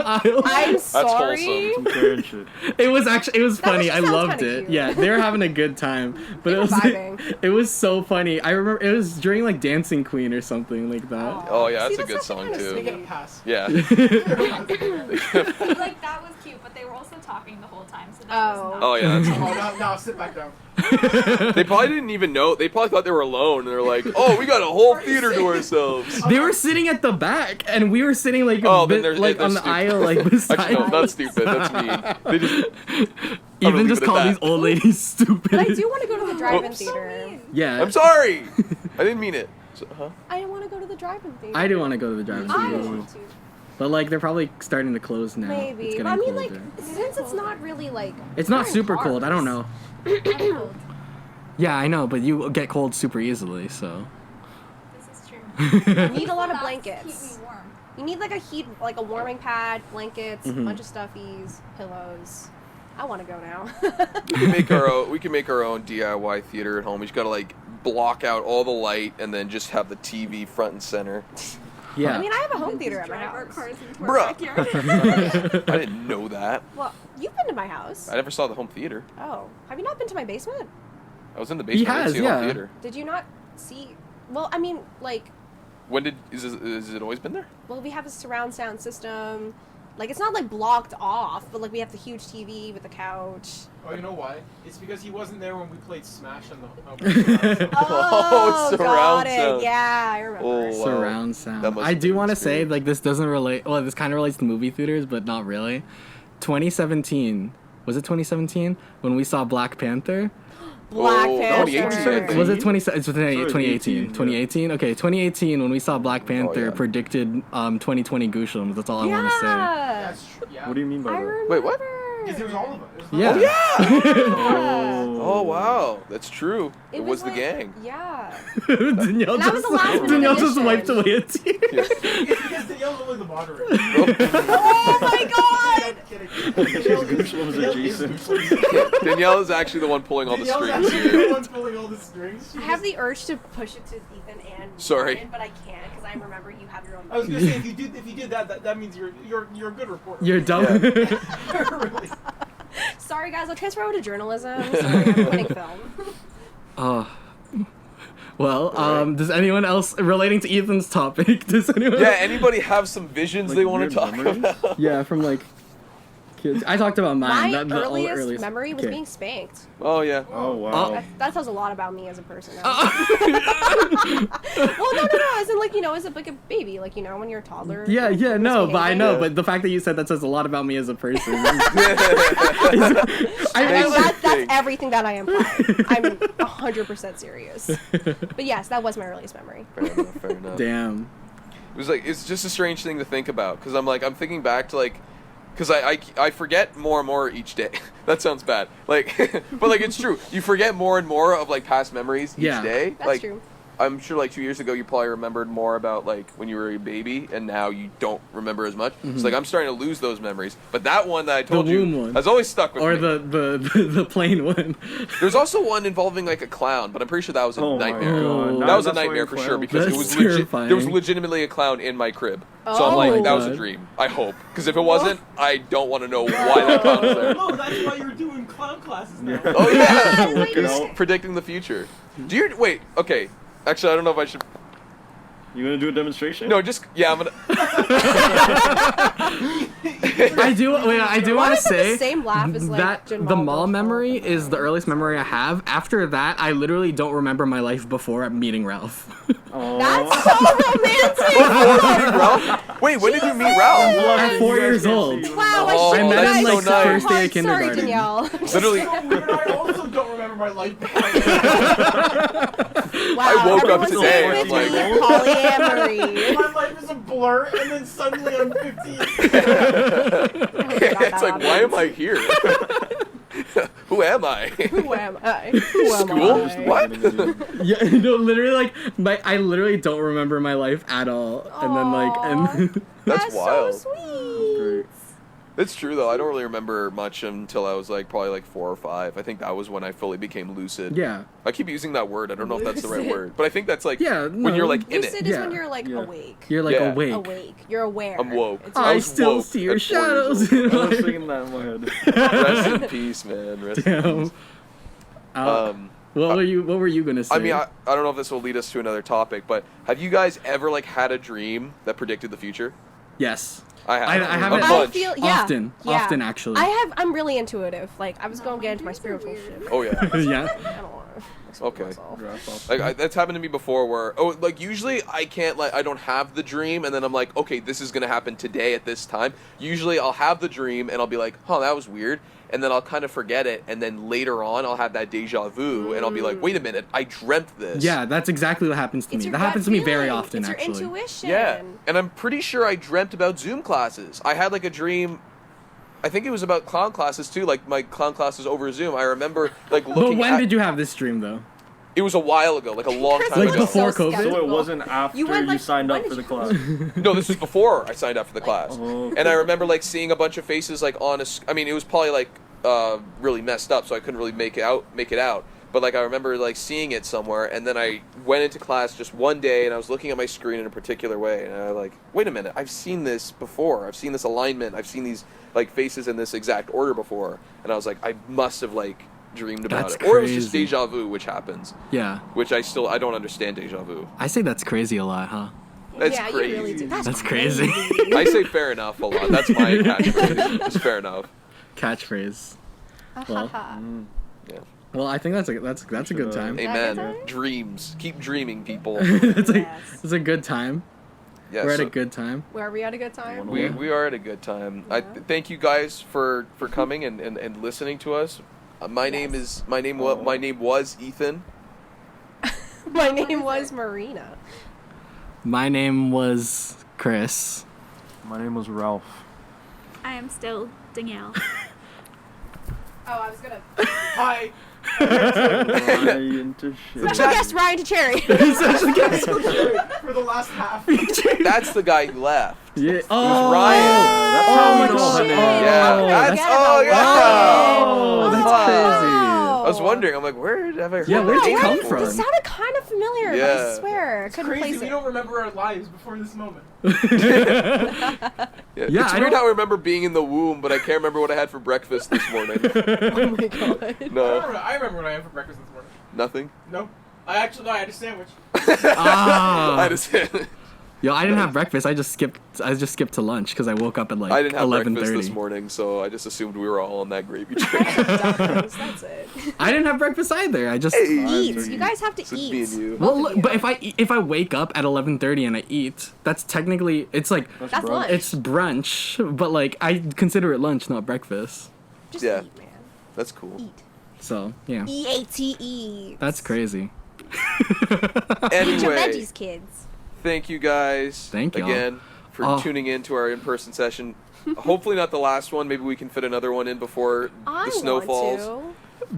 aisle.
I'm sorry.
wholesome.
Comparing shit.
It was funny.
actually
I
sounds
loved
kinda
it.
cute.
Yeah, they were having a good time. But
They
it
were
was
vibing.
it was so funny. I remember it was during like Dancing Queen or something like that.
Oh yeah, that's
See,
a good
that's
song
kinda
They
too.
get a pass.
Yeah.
Like, that was cute, but they were also talking the whole time, so that was not.
Oh yeah. That's
Oh, now sit back down.
They probably didn't even know. They probably thought they were alone. And they're like, "Oh, we got a whole theater to ourselves."
They were sitting at the back, and we were sitting like
Oh,
a
then
bit,
they're-
like
they're
on the
stupid.
aisle, like beside.
Actually, no, that's stupid. That's mean. They just
Even
leave
just
it at
call
that.
these old ladies stupid.
But I do want to go to the drive-in
Whoops.
theater.
Yeah,
I'm sorry. I didn't mean it. So, huh?
I want to go to the drive-in theater.
I do want to go to the drive-in
I
theater.
want to.
But like they're probably starting to close now. It's
Maybe.
getting
But I mean, like,
colder.
since it's not really like.
It's not
we're in
super cold. I don't
cars.
know. Yeah, I know, but you get cold super easily, so.
This is true.
You need a lot of
Keep
blankets.
me warm.
You need like a warming pad, blankets,
Mhm.
a bunch of stuffies, pillows. I want to go now.
We can make our own DIY theater at home. We just gotta like block out all the light and then just have the TV front and center.
Yeah.
I mean, I have a home theater at my
Drive our
house.
cars into
Bruh.
our backyard.
I didn't know that.
Well, you've been to my house.
I never saw the home theater.
Oh, have you not been to my basement?
I was in the basement. I
has,
didn't see a home
yeah.
theater.
Did you not see? Well, I mean, like,
Is it always been there?
well, we have a surround sound system. Like, it's not like blocked off, but like we have the huge TV with the couch.
Oh, you know why? It's because he wasn't there when we played Smash on the.
Oh,
surround
got it.
sound.
Yeah, I remember.
Oh, wow.
Surround
That
sound.
must
I
have
do
been
want to say,
experience.
like, this doesn't relate. Well, this kind of relates to movie theaters, but not really. 2017. Was it 2017 when we saw Black Panther?
Black
Oh,
Panther.
2018.
Was it 2018?
2018,
2018? Okay, 2018 when we saw Black Panther
yeah.
predicted 2020 GOOSHLEMS. That's all I want to say.
Yeah.
That's true. Yeah.
What do you mean by
I
that?
remember.
Wait, what?
Because there was all of it. It was
Yeah.
Yeah.
Oh wow, that's true. It, was the
like-
gang.
Yeah.
Danielle
And that was
just,
the last minute
Danielle just
addition.
wiped away a tear.
It's because Danielle's only the moderator.
Oh my god!
Kidding.
She's GOOSHLEMS adjacent.
Danielle is actually the one pulling all the
Danielle's
strings
actually
here.
the one pulling all the strings. She
I have
just-
the urge to push it to Ethan and
Sorry.
Ryan, but I can't because I remember you have your own.
I was gonna say if you did that means you're a good reporter.
You're dumb.
really.
Sorry guys, I'll transfer over to journalism. Sorry, I'm quitting film.
Well, does anyone else relating to Ethan's topic? Does anyone?
Yeah, anybody have some visions
Like
they want
weird
to talk
memories?
about?
Yeah, from like kids. I talked about mine.
My
the
earliest memory was
okay.
being spanked.
Oh yeah.
Oh wow.
That tells a lot about me as a person. Well, no, as in like as like a baby, like when you're a toddler.
Yeah, no, but I know,
Yeah.
but the fact that you said that says a lot about me as a person.
That's everything that I imply. I'm 100% serious. But yes, that was my earliest memory.
Fair enough. Fair enough.
Damn.
It was like it's just a strange thing to think about because I'm thinking back to like because I forget more and more each day. That sounds bad. Like but like it's true. You forget more and more of like past memories each
Yeah.
day.
That's
like,
true.
I'm sure like 2 years ago you probably remembered more about like when you were a baby and now you don't remember as much. It's like I'm starting to lose those memories. But that one that I told you
womb one.
has always stuck with
Or
me.
the plain one.
There's also one involving like a clown, but I'm pretty sure that was a
Oh my
nightmare.
God.
That was a
That's why
nightmare
you're
for sure
clown.
because
That's
it was
terrifying.
there was legitimately a clown in my crib. So I'm
Oh.
like,
Oh
that was a
God.
dream. I hope. Because if it wasn't, I don't want to know why that clown was there.
No, that's why you're doing clown classes now.
Oh yeah,
Look it
He's
out.
predicting the future. Do you wait? Okay, actually, I don't know if I should.
You gonna do a demonstration?
No, just yeah. I'm gonna.
I do want to say
the same laugh as like
that
Jin
the
Mall
mall
Girl
memory
Film.
is the earliest memory I have. After that, I literally don't remember my life before meeting Ralph.
Aw.
That's so romantic.
Ralph? Wait, when did you meet Ralph?
Love
At
it.
4
You guys
years
can't
old.
see.
Wow,
Oh,
I
I met
that's
him like
so nice.
first day of
Sorry,
kindergarten.
Danielle.
Literally,
So weird. I also don't remember my life before.
Wow,
I woke up
everyone's
today,
favorite
I'm like-
thing, polyamory.
My life is a blur, and then suddenly I'm 15.
it's like, why am I here? Who am I?
Who am I? Who am
School?
I?
What?
Yeah, no, literally I literally don't remember my life at all. And then and
That's wild.
so sweet.
Great.
It's true though. I don't really remember much until I was like probably like 4 or 5. I think that was when I fully became lucid.
yeah.
I keep using that word. I don't know if that's the right
Lucid.
word, but I think that's like
Yeah,
when
no.
you're like in
Lucid
it.
is
Yeah.
when you're like
Yeah.
awake.
You're like
Yeah.
awake.
Awake. You're aware.
I'm woke.
It's
I
I
was
still
woke
see your
at 4 years
shadows.
old.
I was thinking that in my head.
Rest in peace, man. Rest in
Damn.
peace.
What were you gonna say?
I mean, I don't know if this will lead us to another topic, but have you guys ever like had a dream that predicted the future?
yes.
I have.
I have
a
it-
I
bunch.
feel yeah.
Often actually.
I'm really intuitive. Like I was going to get into my spiritual shit.
Oh yeah.
yeah.
I don't want explode
Okay.
myself.
Like that's happened to me before where like usually I can't I don't have the dream and then I'm like, okay, this is gonna happen today at this time. Usually I'll have the dream and I'll be like, oh, that was weird, and then I'll kind of forget it, and then later on I'll have that deja vu and I'll be like, wait a minute, I dreamt this.
Yeah, that's exactly what happens to
It's
me.
your
That
gut
happens to me very
feeling.
often,
it's your
actually.
intuition.
Yeah, and I'm pretty sure I dreamt about Zoom classes. I had like a dream. I think it was about clown classes too, like my clown classes over Zoom. I remember like looking.
But when
at,
did you have this dream though?
It was a while ago, like a long time
Like
ago.
before
so
COVID?
So it
skeptical.
wasn't after you,
went, like,
signed
when
up for
did
the
you-
class.
No, this was before I signed up for the class.
Oh, okay.
And I remember like seeing a bunch of faces like on a. I mean, it was probably like really messed up, so I couldn't really make it out. But like I remember like seeing it somewhere, and then I went into class just one day, and I was looking at my screen in a particular way, and I was like, wait a minute, I've seen this before. I've seen this alignment. I've seen these like faces in this exact order before, and I was like, I must have like dreamed about
That's
it, or it was just
crazy.
deja vu, which happens.
Yeah.
Which I don't understand deja vu.
I say that's crazy a lot, huh?
That's
yeah,
crazy.
you really do.
That's crazy.
I say fair enough a lot. That's my catchphrase. It's fair enough.
Catchphrase. Well,
Yeah.
Well, I think that's a good time.
Amen.
time?
Dreams. Keep dreaming, people.
It's a good time.
Yeah,
We're at
so
a good time.
Were we at a good time?
we are at a good time. I thank you guys for coming and listening to us. My name was Ethan.
My name was Marina.
My name was Chris.
My name was Ralph.
I am still Danielle.
Oh, I was gonna.
Hi.
Into shit.
Special guest Ryan Tocheri.
For the last half.
That's the guy who left.
Yeah.
Oh, Ryan.
That's
Oh,
how we
my
know her
shit.
name.
Yeah,
Oh,
that's
Oh, that's
Fuck.
crazy.
I was wondering. I'm like, where have I heard?
Yeah, where'd
that
you
name
come
before?
from?
It sounded kind of familiar, but I
Yeah.
swear I couldn't
Crazy,
place
we
it.
don't remember our lives before this moment.
Yeah,
Yeah,
it's
I
weird
don't-
how I remember being in the womb, but I can't remember what I had for breakfast this morning.
Oh my god.
No,
I remember what I had for breakfast this morning.
nothing.
No. I had a sandwich.
Ah.
I just
Yo, I didn't have breakfast. I just skipped to lunch because I woke up at like
I didn't have
11:30.
breakfast this morning, so I just assumed we were all on that gravy train.
That's it.
I didn't have breakfast either. I just
Eat. You guys have to
It's me and
eat.
you.
well, look, but if I wake up at 11:30 and I eat, that's technically it's like
That's lunch.
it's brunch, but like I consider it lunch, not breakfast.
Just
Yeah.
eat, man.
That's cool.
Eat.
So yeah,
EATE.
that's crazy.
Eat your
Anyway,
veggies, kids.
thank you guys
Thank y'all.
again for
Oh.
tuning in to our in-person session. Hopefully not the last one. Maybe we can fit another one in before
I
the snow
want
falls.
to.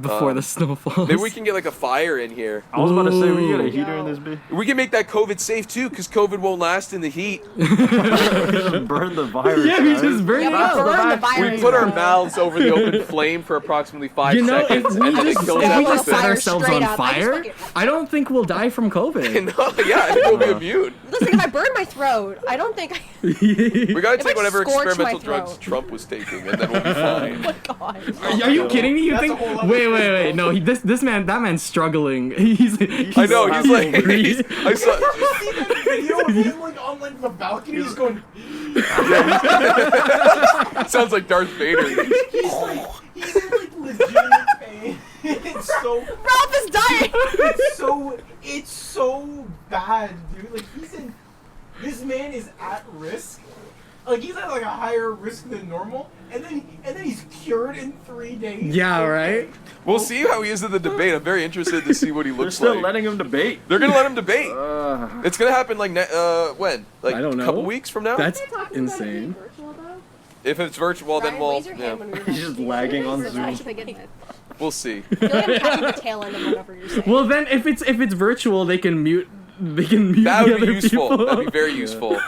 Before the snow falls.
Maybe we can get like a fire in here.
I was about to say, we get a
Ooh.
heater in this bitch.
We can make that COVID safe too, because COVID won't last in the heat.
Just burn the virus.
Yeah, we
guys.
just burn
Yeah,
it
we
up.
burn the virus.
We put our
bro.
mouths over the open flame for approximately 5
You know, if
seconds,
we
and then it
just,
kills
if we
Fire
just set
everything.
ourselves
straight
on
up. I just
fire,
fucking-
I don't think we'll die from COVID.
No, yeah, I think we'll be immune.
Listen, if I burn my throat, I don't think I.
We gotta
If I
take whatever
scorch my
experimental drugs
throat.
Trump was taking, and then we'll be fine.
Oh my god.
Are you kidding me? You
That's
think?
a whole other
Wait. No, that man's struggling. He's
I know, he's like,
angry.
I saw.
Did you see that video of him like on like the balcony? He's going.
Sounds like Darth Vader.
He's in like legitimate pain. It's so.
Ralph is dying.
It's so bad, dude. Like this man is at risk. Like he's at like a higher risk than normal, and then he's cured in 3 days.
Yeah, right?
We'll see how he is in the debate. I'm very interested to see what he
They're
looks
still
like.
letting him debate.
They're gonna let him debate.
Uh,
It's gonna happen like when? Like
I don't
a
know.
couple weeks from now?
That's
They're talking about it being
insane.
virtual, though.
If it's virtual, then
Ryan,
we'll
raise your hand when we
he's just lagging on Zoom.
To begin with.
we'll see.
I feel like I'm catching the tail end of whatever you're saying.
Well, then if it's virtual, they can mute. They can mute
That
the
would be
other
useful.
people.
That'd be very useful.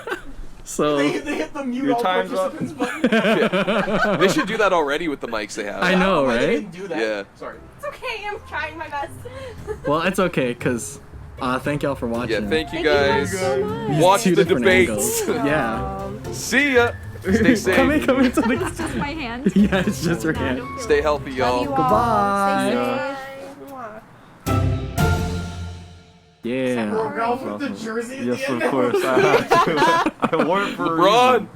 So
They hit the mute
Your
all
time's up.
participants button.
They should do that already with the mics they have.
I know,
Why they
right?
didn't do that.
Yeah.
Sorry.
It's okay. I'm trying my best.
well, it's okay because thank y'all for watching.
Yeah, thank you
Thank you
guys.
guys so much.
These
Watch
two
the
different
debates.
angles. Yeah.
See ya. Stay safe.
come into the.
It's just my hand.
Yeah, it's just your
No, I
hand.
don't feel
Stay
it.
healthy,
Love
y'all.
you all.
Goodbye.
Stay safe. Mwah.
Yeah.
Ralph with the jersey at
yes,
the end.
of course. I have to. I wore it for a reason.
LeBron.